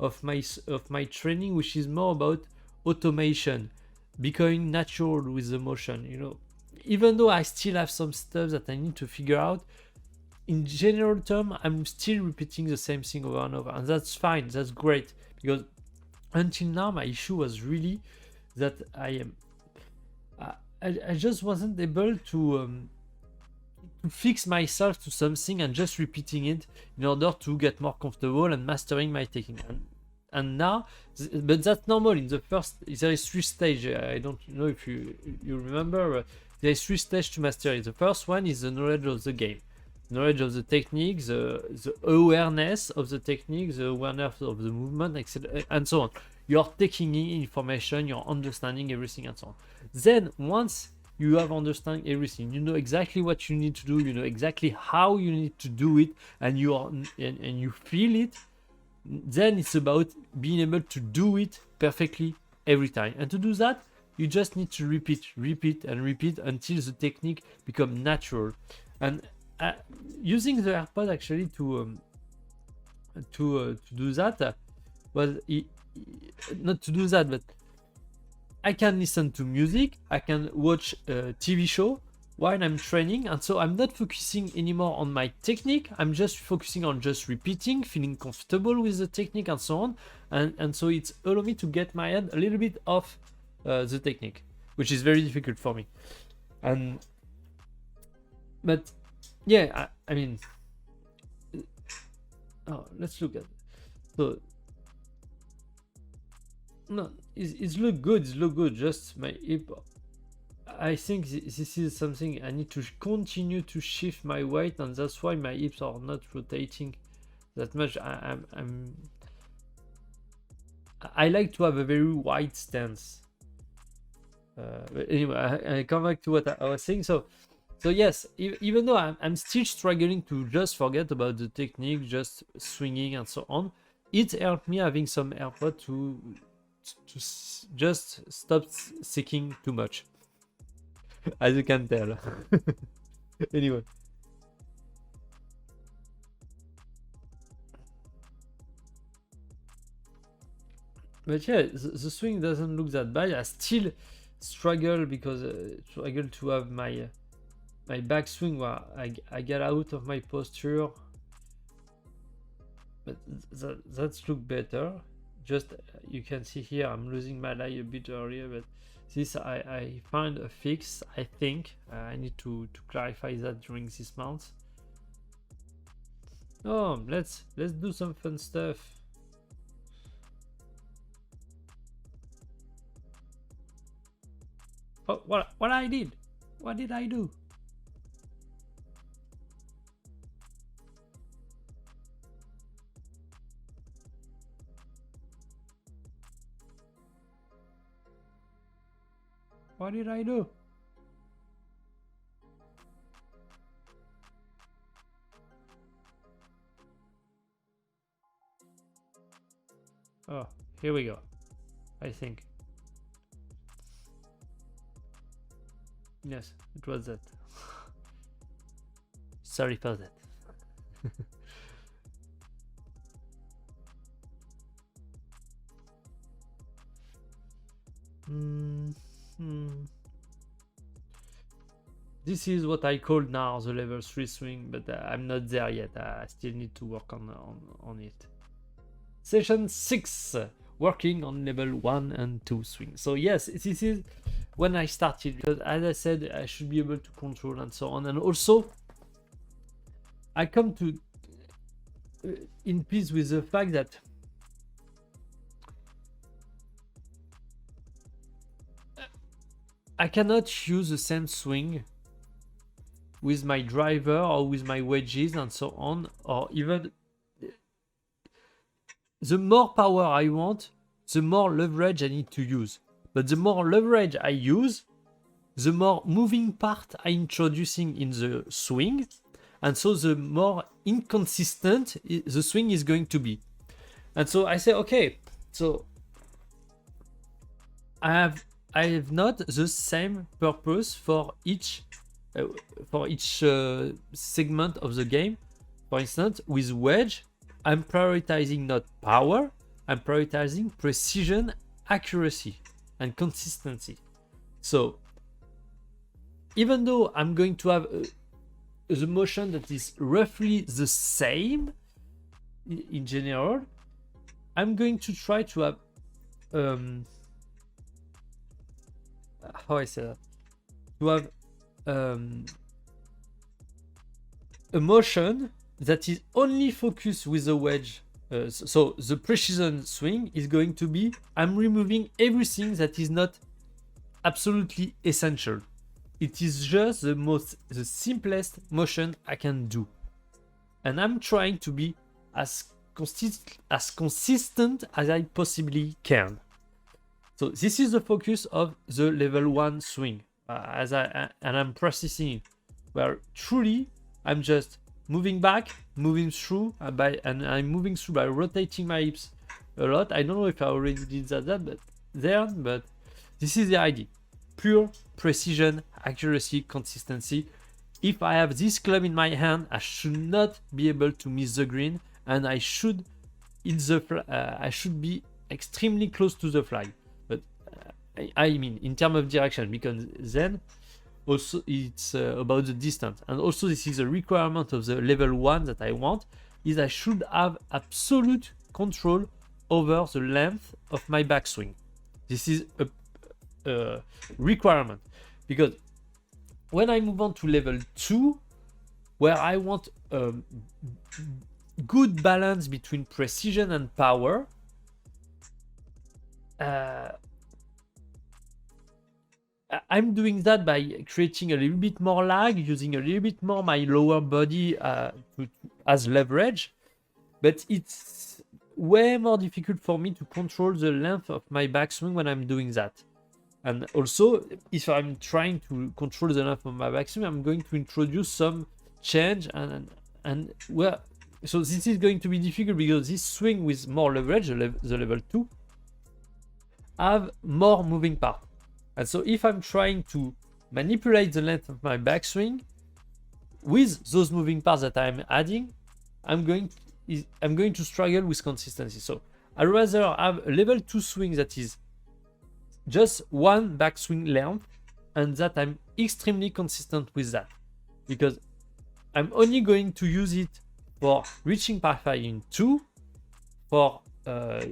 of my training, which is more about automation, becoming natural with the motion. Even though I still have some stuff that I need to figure out, in general term, I'm still repeating the same thing over and over, and that's fine. That's great, because until now my issue was really that I just wasn't able to fix myself to something and just repeating it in order to get more comfortable and mastering my technique. And now, but that's normal. In the first, there is 3 stages. I don't know if you remember. There is 3 stages to master it. The first one is the knowledge of the game, knowledge of the technique, the awareness of the technique, the awareness of the movement, etc., and so on. You're taking in information, you're understanding everything, and so on. Then once you have understand everything, you know exactly what you need to do, you know exactly how you need to do it, and you feel it. Then it's about being able to do it perfectly every time. And to do that, you just need to repeat and repeat until the technique become natural. And using the AirPod actually to do that, not to do that, but I can listen to music, I can watch a TV show while I'm training, and so I'm not focusing anymore on my technique. I'm just focusing on just repeating, feeling comfortable with the technique, and so on. And so it's allowed me to get my head a little bit off the technique, which is very difficult for me. But yeah, I mean, let's look at it. So no, it's look good. It's look good. Just my hip. I think this is something I need to continue to shift my weight, and that's why my hips are not rotating that much. I like to have a very wide stance. But anyway, I come back to what I was saying. So yes, even though I'm still struggling to just forget about the technique, just swinging and so on, it helped me having some AirPod to just stop seeking too much, as you can tell. Anyway, but yeah, the swing doesn't look that bad. I still struggle because struggle to have my backswing where I get out of my posture, but that's look better. Just you can see here I'm losing my lie a bit earlier, but this I find a fix. I think I need to clarify that during this month. Oh, let's do some fun stuff. Oh, what I did? What did I do? What did I do? Oh, here we go. I think. Yes, it was that. Sorry for that. this is what I call now the level 3 swing, but I'm not there yet. I still need to work on it. Session 6, working on level 1 and 2 swing. So yes, this is when I started, because as I said, I should be able to control and so on. And also, I come to in peace with the fact that I cannot use the same swing with my driver or with my wedges and so on, or even the more power I want, the more leverage I need to use. But the more leverage I use, the more moving part I'm introducing in the swing, and so the more inconsistent the swing is going to be. And so I say, okay, so I have not the same purpose for each segment of the game. For instance, with wedge, I'm prioritizing not power, I'm prioritizing precision, accuracy, and consistency. So even though I'm going to have the motion that is roughly the same in general, I'm going to try to have how I say that, to have a motion that is only focused with the wedge. So the precision swing is going to be, I'm removing everything that is not absolutely essential. It is just the simplest motion I can do. And I'm trying to be as consistent as I possibly can. So this is the focus of the level 1 swing. And I'm processing it, where truly I'm just moving back, moving through, and I'm moving through by rotating my hips a lot. I don't know if I already did that, but this is the idea. Pure precision, accuracy, consistency. If I have this club in my hand, I should not be able to miss the green, and I should be extremely close to the flag. But I mean, in terms of direction, because then also it's about the distance. And also this is a requirement of the level 1 that I want, is I should have absolute control over the length of my backswing. This is a requirement, because when I move on to level 2, where I want a good balance between precision and power, I'm doing that by creating a little bit more lag, using a little bit more my lower body as leverage, but it's way more difficult for me to control the length of my backswing when I'm doing that. And also, if I'm trying to control the length of my backswing, I'm going to introduce some change, and well, so this is going to be difficult, because this swing with more leverage, the level 2, have more moving part. And so if I'm trying to manipulate the length of my backswing with those moving parts that I'm adding, I'm going to struggle with consistency. So I'd rather have a level 2 swing that is just one backswing length, and that I'm extremely consistent with that, because I'm only going to use it for reaching par 5 in 2, for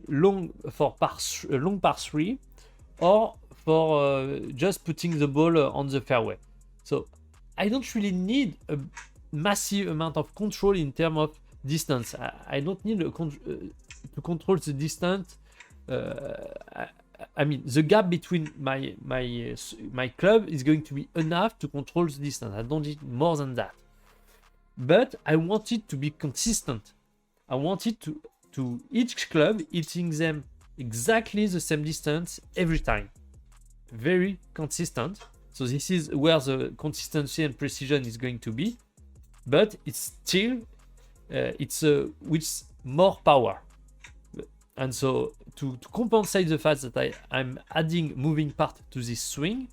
long par 3, or for just putting the ball on the fairway. So I don't really need a massive amount of control in terms of distance. I don't need to control the distance. I mean, the gap between my club is going to be enough to control the distance. I don't need more than that. But I want it to be consistent. I want it to each club hitting them exactly the same distance every time. Very consistent. So this is where the consistency and precision is going to be, but it's still with more power. And so to compensate the fact that I'm adding moving part to this swing,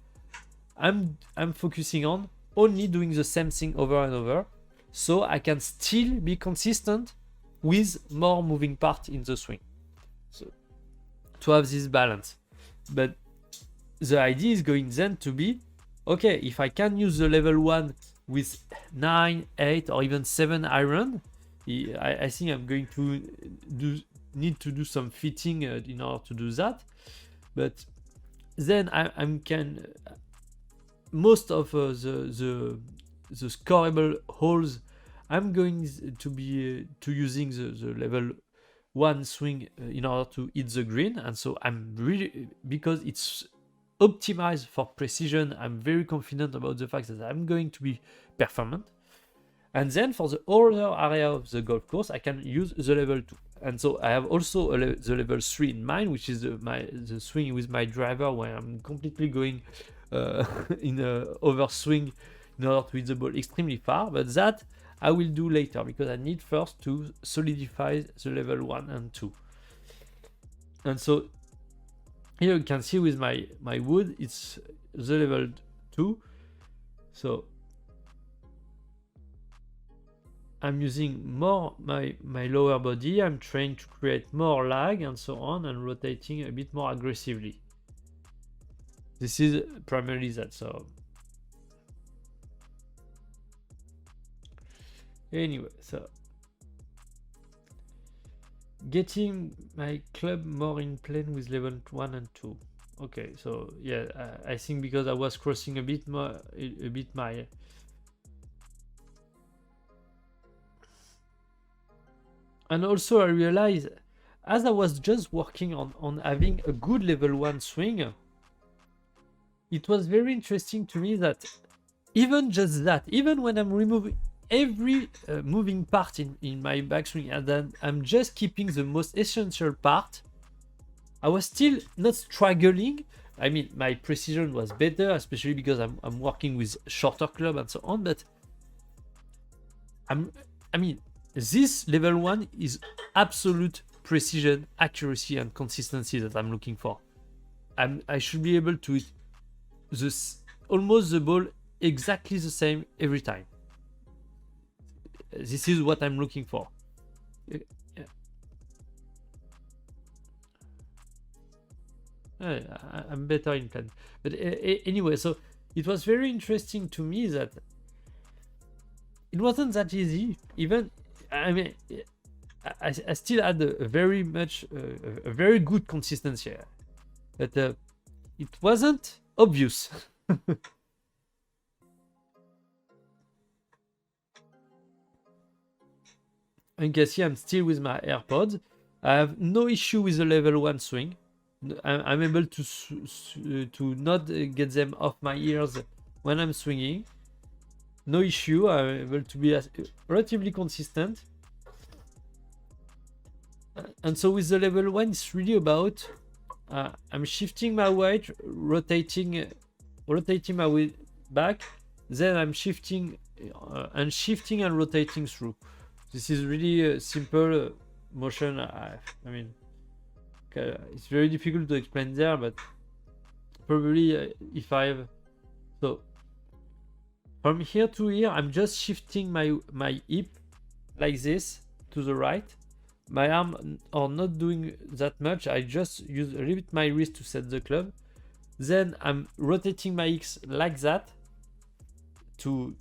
I'm focusing on only doing the same thing over and over, so I can still be consistent with more moving part in the swing. So to have this balance. But the idea is going then to be okay, if I can use the level 1 with 9, 8, or even 7 iron, I think I'm going to need to do some fitting in order to do that. But then I can most of the scoreable holes, I'm going to be using the level 1 swing in order to hit the green. And so I'm really, because it's optimized for precision, I'm very confident about the fact that I'm going to be performant. And then for the other area of the golf course, I can use the level 2. And so I have also the level 3 in mind, which is the swing with my driver, where I'm completely going in a overswing in order to hit the ball extremely far. But that I will do later, because I need first to solidify the level 1 and 2. And so here you can see with my wood, it's the level 2. So I'm using more my lower body, I'm trying to create more lag and so on, and rotating a bit more aggressively. This is primarily that. So anyway, so getting my club more in plane with level 1 and 2. Okay, so yeah, I think because I was crossing a bit more, a bit my... And also I realized, as I was just working on having a good level 1 swing, it was very interesting to me that even just that, even when I'm removing every moving part in my backswing, and then I'm just keeping the most essential part, I was still not struggling. I mean, my precision was better, especially because I'm working with shorter club and so on. But I mean, this level 1 is absolute precision, accuracy, and consistency that I'm looking for. I should be able to hit almost the ball exactly the same every time. This is what I'm looking for. I'm better in plan. But anyway, so it was very interesting to me that it wasn't that easy. Even, I mean, I still had a very good consistency, but it wasn't obvious. You can see I'm still with my AirPods. I have no issue with the level 1 swing. I'm able to not get them off my ears when I'm swinging. No issue. I'm able to be relatively consistent. And so with the level 1, it's really about I'm shifting my weight, rotating my weight back. Then I'm shifting and rotating through. This is really a simple motion. I mean, it's very difficult to explain there, but probably if I have... So from here to here, I'm just shifting my hip like this to the right. My arm are not doing that much. I just use a little bit my wrist to set the club. Then I'm rotating my hips like that to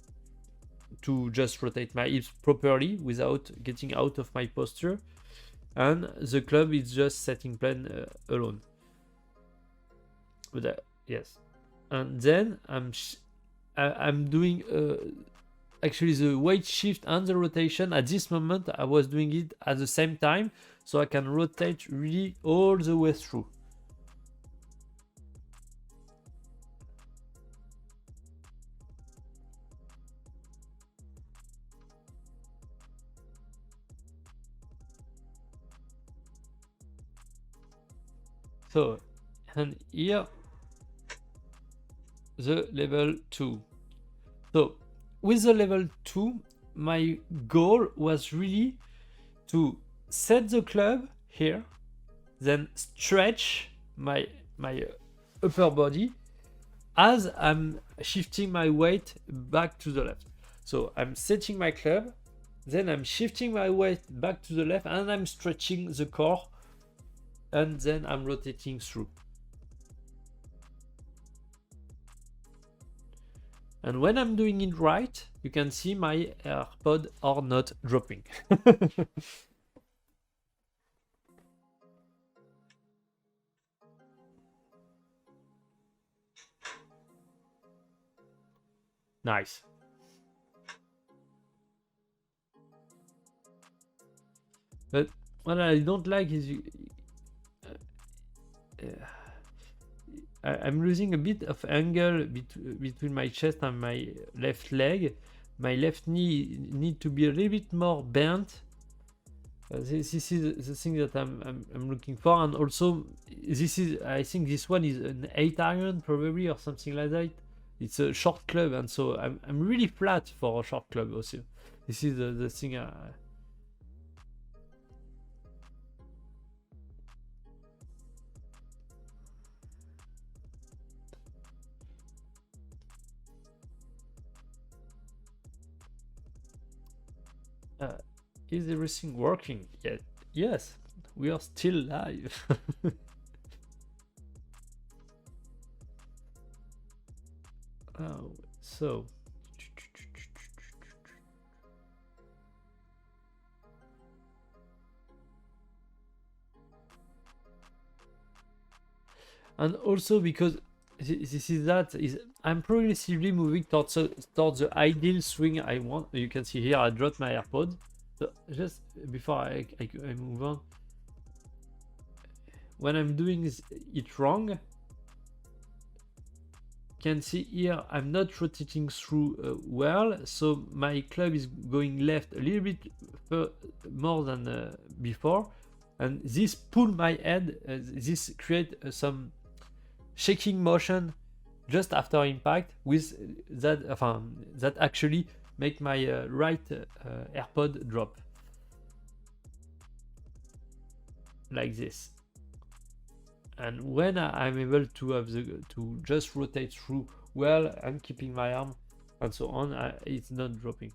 just rotate my hips properly without getting out of my posture, and the club is just setting plan alone. But yes, and then I'm doing actually the weight shift and the rotation. At this moment I was doing it at the same time, so I can rotate really all the way through. So, and here the level 2. So with the level 2, my goal was really to set the club here, then stretch my upper body as I'm shifting my weight back to the left. So I'm setting my club, then I'm shifting my weight back to the left, and I'm stretching the core, and then I'm rotating through. And when I'm doing it right, you can see my AirPod are not dropping. Nice. But what I don't like is I'm losing a bit of angle between my chest and my left leg. My left knee need to be a little bit more bent. This is the thing that I'm looking for, and also this is, I think this one is an 8 iron probably or something like that. It's a short club, and so I'm really flat for a short club also. This is the thing. Is everything working yet? Yes, we are still live. Oh, so and also because this is that is I'm progressively moving towards the ideal swing I want. You can see here I dropped my AirPod. So just before I move on, when I'm doing it wrong, you can see here I'm not rotating through well, so my club is going left a little bit more than before, and this pull my head. This create some shaking motion just after impact with that that actually make my right AirPod drop like this. And when I'm able to have to just rotate through well and keeping my arm and so on, it's not dropping.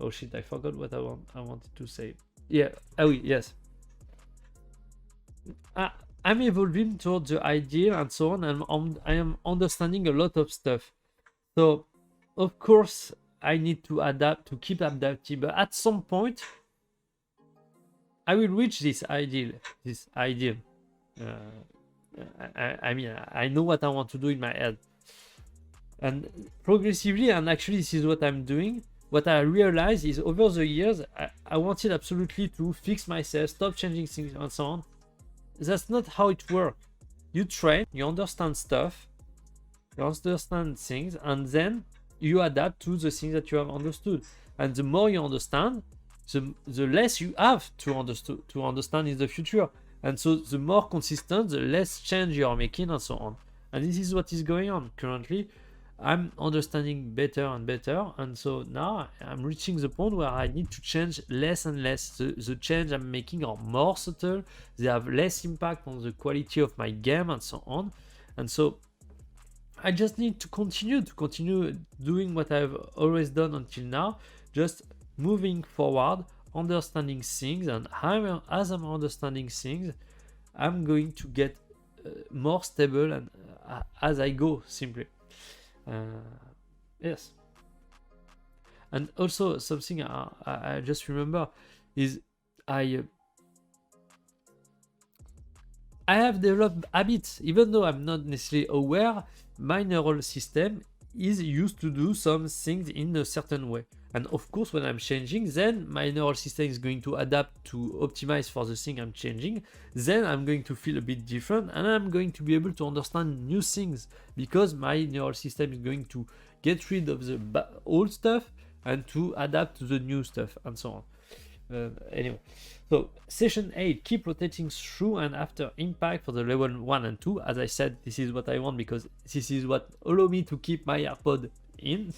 Oh shit, I forgot what I wanted to say. Yeah, oh yes. I'm evolving towards the ideal and so on, and I am understanding a lot of stuff. So, of course, I need to adapt, to keep adapting, but at some point, I will reach this ideal. I mean, I know what I want to do in my head. And progressively, and actually this is what I'm doing, what I realized is over the years, I wanted absolutely to fix myself, stop changing things and so on. That's not how it works. You train, you understand stuff, you understand things, and then you adapt to the things that you have understood. And the more you understand, the less you have to understand in the future. And so the more consistent, the less change you are making and so on. And this is what is going on currently. I'm understanding better and better, and so now I'm reaching the point where I need to change less and less. The change I'm making are more subtle, they have less impact on the quality of my game and so on. And so I just need to continue doing what I've always done until now, just moving forward, understanding things, and as I'm understanding things, I'm going to get more stable and as I go, simply. Yes. And also something I just remember is I have developed habits, even though I'm not necessarily aware. My neural system is used to do some things in a certain way, and of course when I'm changing, then my neural system is going to adapt to optimize for the thing I'm changing. Then I'm going to feel a bit different, and I'm going to be able to understand new things because my neural system is going to get rid of the old stuff and to adapt to the new stuff and so on. Anyway, so session 8, keep rotating through and after impact for the level 1 and 2. As I said, this is what I want because this is what allow me to keep my AirPod in.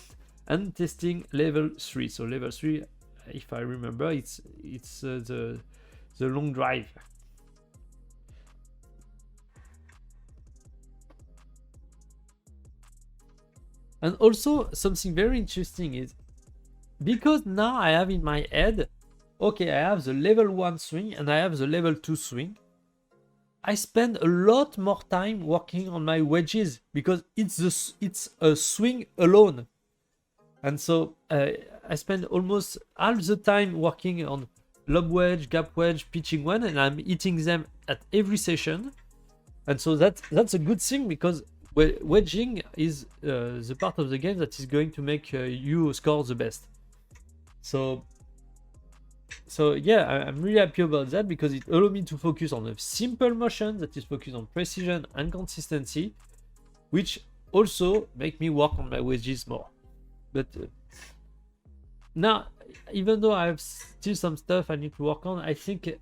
And testing level 3. So level 3, if I remember, it's the long drive. And also something very interesting is because now I have in my head, okay, I have the level 1 swing and I have the level 2 swing. I spend a lot more time working on my wedges because it's a swing alone. And so I spend almost half the time working on lob wedge, gap wedge, pitching one, and I'm hitting them at every session. And so that's a good thing, because wedging is the part of the game that is going to make you score the best. So yeah, I'm really happy about that, because it allowed me to focus on a simple motion that is focused on precision and consistency, which also make me work on my wedges more. But now, even though I have still some stuff I need to work on, I think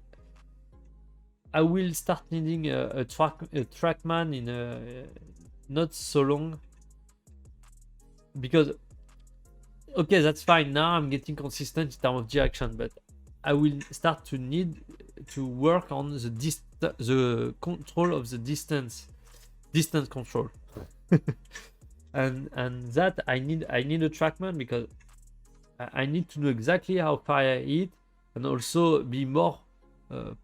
I will start needing a trackman in not so long, because okay, that's fine. Now I'm getting consistent in terms of direction, but I will start to need to work on the control of the distance control. and that I need a trackman, because I need to know exactly how far I hit, and also be more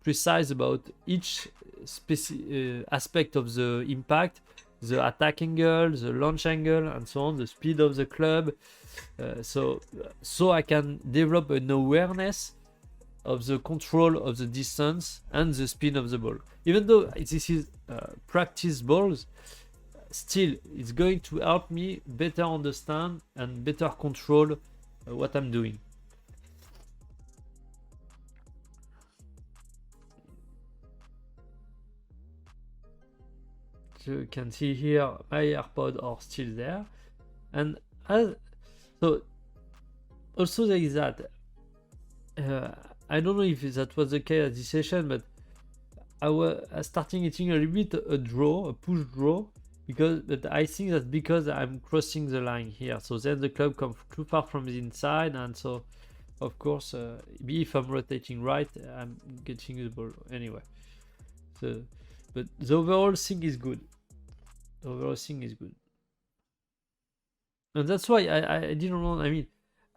precise about each aspect of the impact, the attack angle, the launch angle, and so on, the speed of the club, so I can develop an awareness of the control of the distance and the spin of the ball. Even though this is practice balls, still it's going to help me better understand and better control what I'm doing. So you can see here my AirPods are still there, and so also there is that I don't know if that was the case at this session, but I was starting hitting a little bit a push draw, but I think that's because I'm crossing the line here. So then the club comes too far from the inside, and so of course if I'm rotating right, I'm getting the ball anyway. So, but the overall thing is good. And that's why I didn't want. I mean,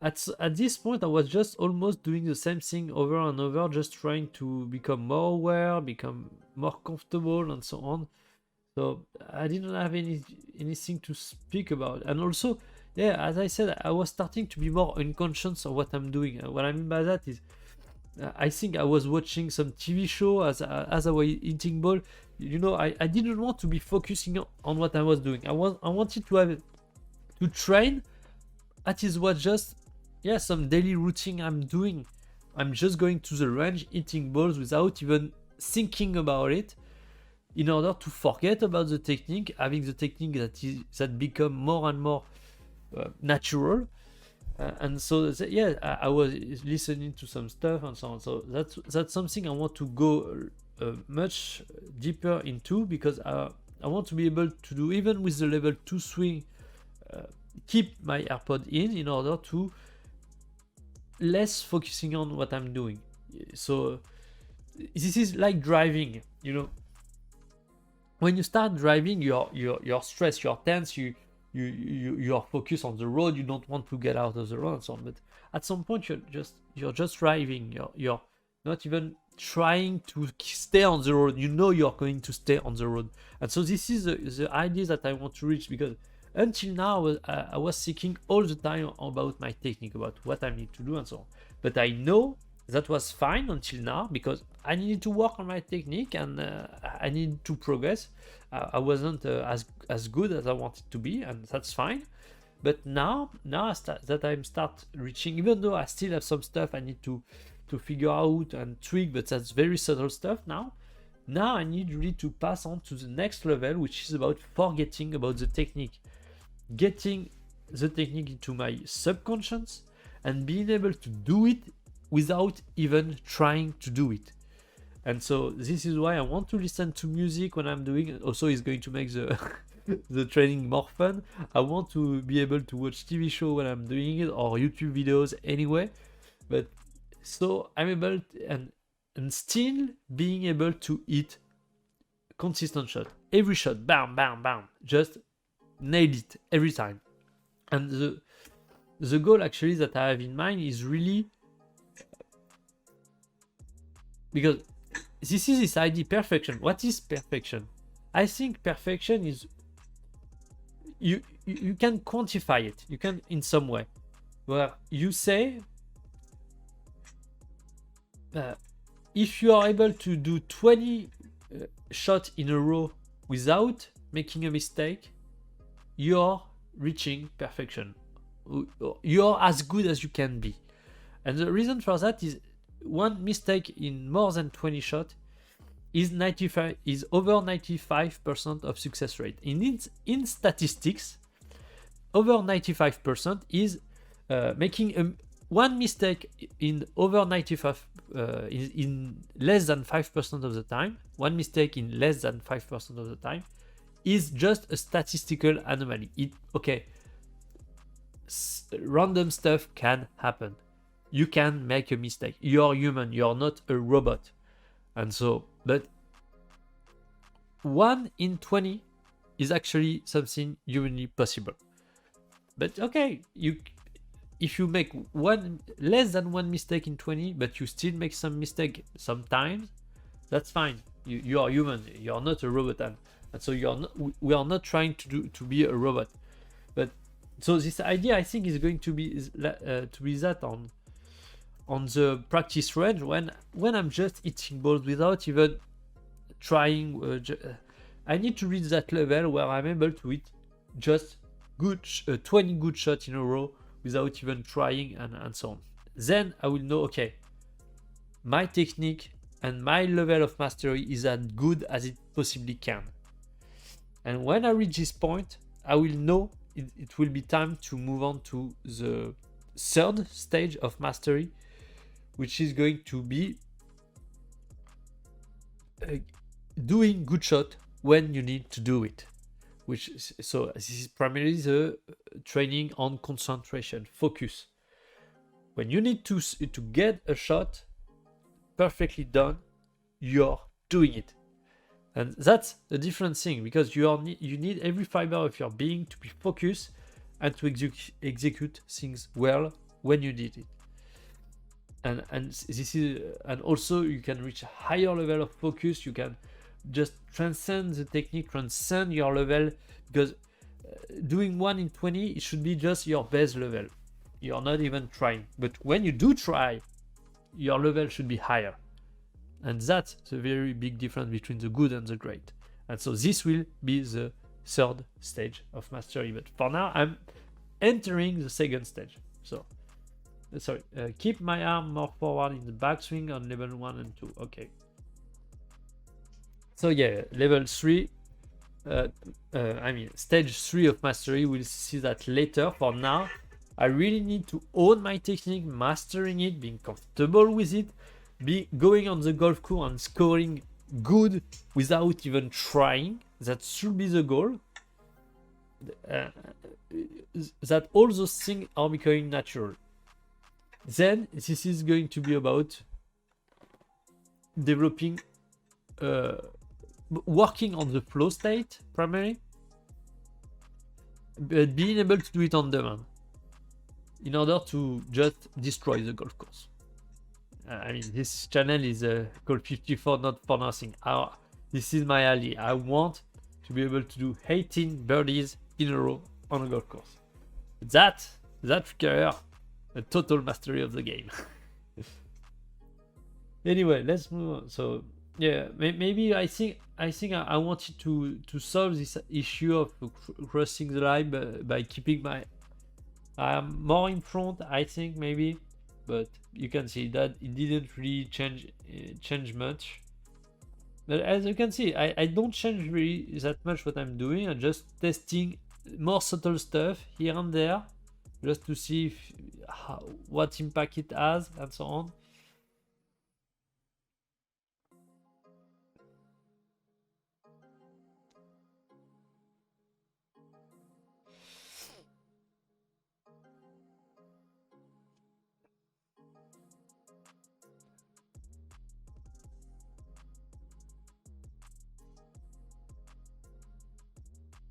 at this point I was just almost doing the same thing over and over, just trying to become more aware, become more comfortable, and so on. So I didn't have anything to speak about. And also, yeah, as I said, I was starting to be more unconscious of what I'm doing. What I mean by that is, I think I was watching some TV show as I was hitting ball. I didn't want to be focusing on what I was doing. I wanted to train. That is what just some daily routine I'm doing. I'm just going to the range, hitting balls without even thinking about it, in order to forget about the technique, having the technique that become more and more natural. And so I was listening to some stuff and so on. So that's something I want to go much deeper into, because I want to be able to do, even with the level 2 swing, keep my AirPod in order to less focusing on what I'm doing. So this is like driving, when you start driving, you're stressed, you're tense, you are focused on the road, you don't want to get out of the road and so on. But at some point you're just driving, you're not even trying to stay on the road. You're going to stay on the road. And so this is the idea that I want to reach, because until now I was thinking all the time about my technique, about what I need to do and so on. But I know that was fine until now, because I needed to work on my technique, and I needed to progress. I wasn't as good as I wanted to be, and that's fine. But now that I'm start reaching, even though I still have some stuff I need to figure out and tweak, but that's very subtle stuff now. Now I need really to pass on to the next level, which is about forgetting about the technique, getting the technique into my subconscious, and being able to do it without even trying to do it. And so this is why I want to listen to music when I'm doing it. Also, it's going to make the the training more fun. I want to be able to watch TV show when I'm doing it, or YouTube videos anyway. But so I'm able to, and still being able to hit consistent shot. Every shot, bam, bam, bam, just nail it every time. And the goal actually that I have in mind is really, because this is this idea, perfection. What is perfection? I think perfection is, you can quantify it. You can, in some way. where you say if you are able to do 20 shots in a row without making a mistake, you're reaching perfection. You're as good as you can be. And the reason for that is one mistake in more than 20 shots is over 95% of success rate. In statistics, over 95% is making one mistake in over 95 in less than 5% of the time. One mistake in less than 5% of the time is just a statistical anomaly. Random stuff can happen. You can make a mistake. You're human. You're not a robot. And so, but 1 in 20 is actually something humanly possible. But okay, if you make less than one mistake in 20, but you still make some mistake sometimes, that's fine. You are human. You are not a robot, and so we are not trying to be a robot. But so this idea, I think, is going to be that on the practice range when I'm just hitting balls without even trying. I need to reach that level where I'm able to hit just 20 good shots in a row without even trying and so on. Then I will know, okay, my technique and my level of mastery is as good as it possibly can. And when I reach this point, I will know it will be time to move on to the third stage of mastery, which is going to be doing good shot when you need to do it. So this is primarily the training on concentration, focus. When you need to get a shot perfectly done, you're doing it. And that's a different thing, because you need every fiber of your being to be focused and to execute things well when you did it. And this is, and also you can reach a higher level of focus. You can just transcend the technique, transcend your level, because doing 1 in 20, it should be just your base level. You're not even trying. But when you do try, your level should be higher. And that's the very big difference between the good and the great. And so this will be the third stage of mastery. But for now, I'm entering the second stage. So, keep my arm more forward in the backswing on level 1 and 2. Okay. So yeah, level 3, stage 3 of mastery, we'll see that later. For now, I really need to own my technique, mastering it, being comfortable with it, going on the golf course and scoring good without even trying. That should be the goal. That all those things are becoming natural. Then this is going to be about developing, working on the flow state primarily, but being able to do it on demand in order to just destroy the golf course. This channel is called 54 not for nothing. This is my alley. I want to be able to do 18 birdies in a row on a golf course. That requires a total mastery of the game. Anyway, let's move on. So yeah, maybe I think I wanted to solve this issue of crossing the line by keeping my arm more in front, I think, maybe. But you can see that it didn't really change much. But as you can see, I don't change really that much what I'm doing. I'm just testing more subtle stuff here and there, just to see what impact it has and so on.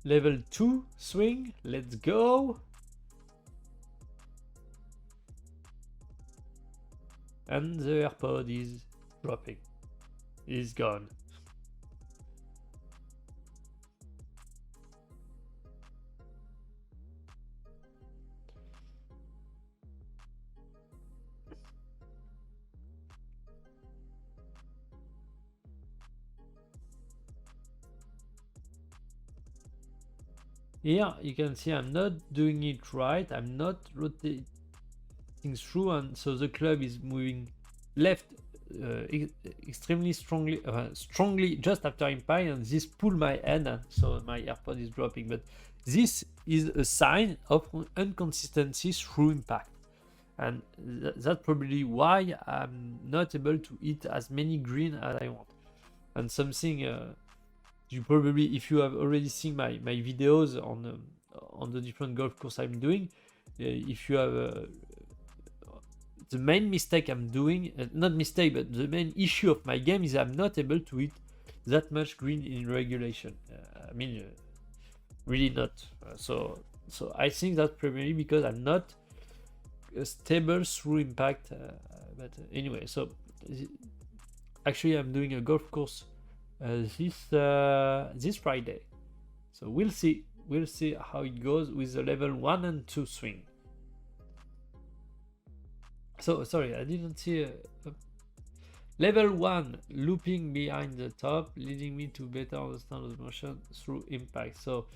Level 2 swing, let's go. And the AirPod is dropping. It's gone. here you can see I'm not doing it right. I'm not rotating through, and so the club is moving left extremely strongly just after impact, and this pull my hand, and so my AirPod is dropping. But this is a sign of inconsistency through impact, and that's probably why I'm not able to hit as many green as I want. And something you probably, if you have already seen my videos on the different golf course I'm doing, if you have the main mistake I'm doing, not mistake, but the main issue of my game is I'm not able to hit that much green in regulation. I mean, really not. So I think that's primarily because I'm not stable through impact. But anyway, so actually I'm doing a golf course this Friday. So we'll see how it goes with the level 1 and 2 swing. So sorry, I didn't see level 1 looping behind the top, leading me to better understand the motion through impact. So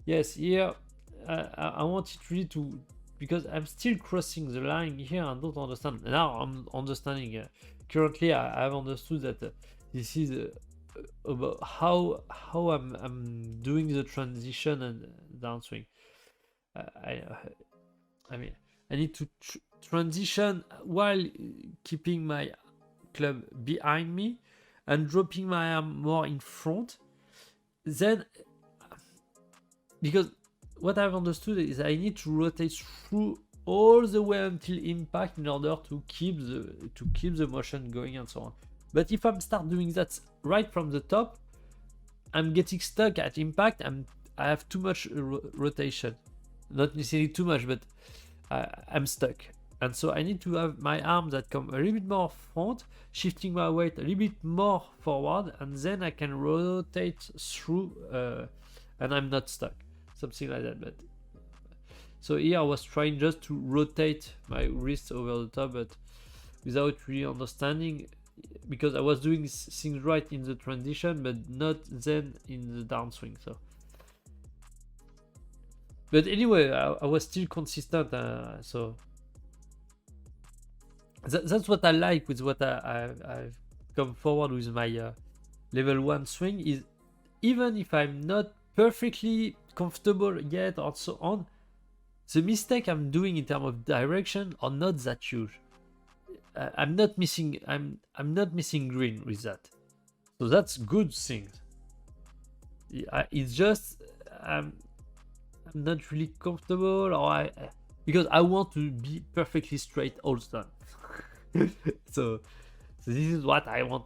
yes, here I want it really to, because I'm still crossing the line here and don't understand. Now I'm understanding. Currently I have understood that this is about how I'm doing the transition and downswing. I mean, I need to transition while keeping my club behind me and dropping my arm more in front. Then, because what I've understood is I need to rotate through all the way until impact in order to keep the motion going and so on. But if I'm start doing that right from the top, I'm getting stuck at impact. I have too much rotation, not necessarily too much, but I'm stuck. And so I need to have my arms that come a little bit more front, shifting my weight a little bit more forward, and then I can rotate through, and I'm not stuck. Something like that. But so here I was trying just to rotate my wrist over the top, but without really understanding, because I was doing things right in the transition, but not then in the downswing. So, but anyway, I was still consistent. So that's what I like with what I've come forward with my level 1 swing, is even if I'm not perfectly comfortable yet or so on, the mistake I'm doing in terms of direction are not that huge. I'm not missing green with that, so that's good thing. It's just I'm not really comfortable, or because I want to be perfectly straight all the time. so this is what I want,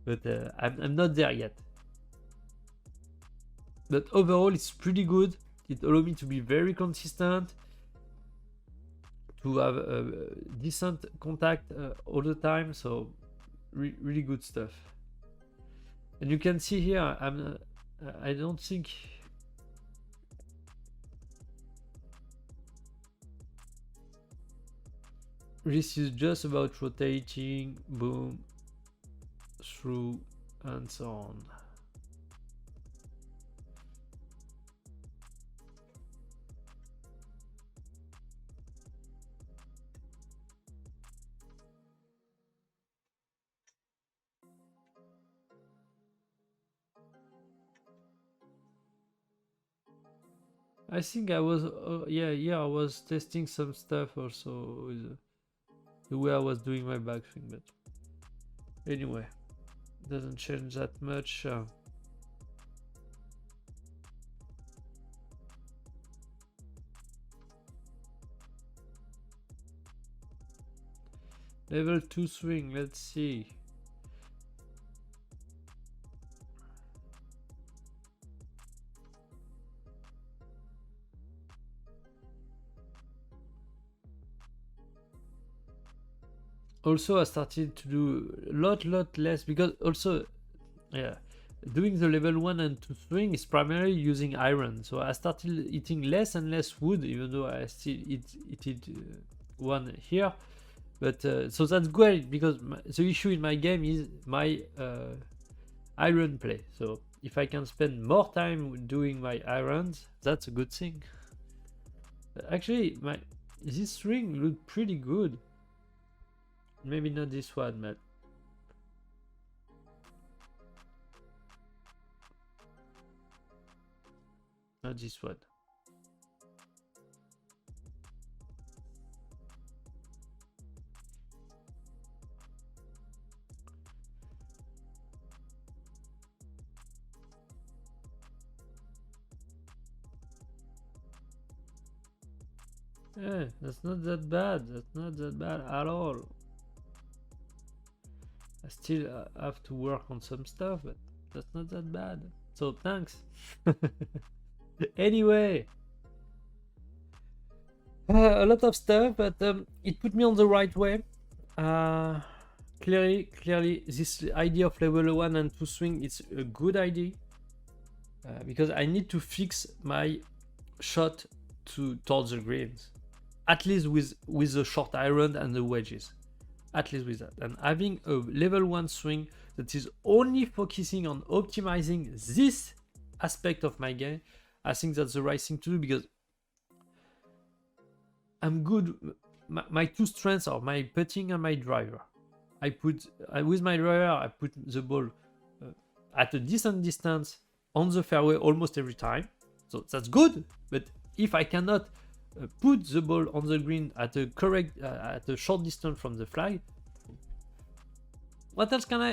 but I'm not there yet. But overall, it's pretty good. It allowed me to be very consistent, to have a decent contact all the time. So really good stuff. And you can see here, I don't think this is just about rotating, boom, through, and so on. I think I was, I was testing some stuff also with the way I was doing my backswing, but anyway, doesn't change that much. Level 2 swing, let's see. Also, I started to do a lot less, because also, doing the level 1 and 2 swing is primarily using iron. So I started eating less and less wood, even though I still eat one here. But so that's great, because the issue in my game is my iron play. So if I can spend more time doing my irons, that's a good thing. Actually, this ring looked pretty good. Maybe not this one, but not this one. Yeah, that's not that bad. That's not that bad at all. I still have to work on some stuff, but that's not that bad. So thanks. Anyway, a lot of stuff, but it put me on the right way. Clearly, this idea of level 1 and 2 swing is a good idea because I need to fix my shot towards the greens, at least with the short iron and the wedges, at least with that. And having a level 1 swing that is only focusing on optimizing this aspect of my game, I think that's the right thing to do, because I'm good. My two strengths are my putting and my driver. With my driver, I put the ball at a decent distance on the fairway almost every time, so that's good. But if I cannot put the ball on the green at a short distance from the flag, what else can I?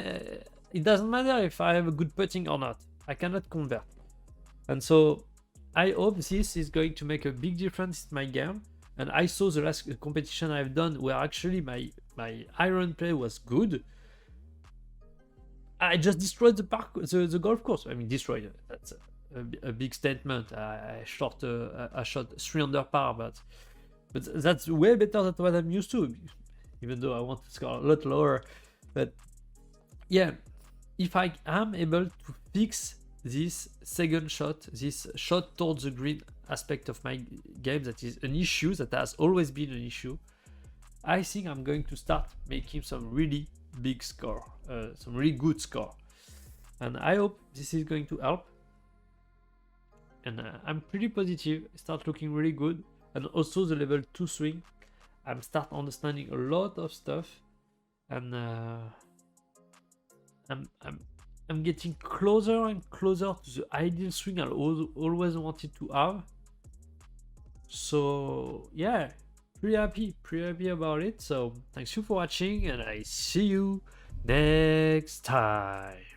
It doesn't matter if I have a good putting or not. I cannot convert, and so I hope this is going to make a big difference in my game. And I saw the last competition I've done where actually my iron play was good. I just destroyed the golf course. I mean, destroyed it. That's a big statement. I shot 3 under par, but that's way better than what I'm used to. Even though I want to score a lot lower, but yeah, if I am able to fix this second shot, this shot towards the green aspect of my game, that is an issue, that has always been an issue, I think I'm going to start making some really big score, some really good score, and I hope this is going to help. And I'm pretty positive. It starts looking really good, and also the level 2 swing, I'm start understanding a lot of stuff, and I'm getting closer and closer to the ideal swing I always wanted to have. So yeah, pretty happy about it. So thanks you for watching, and I see you next time.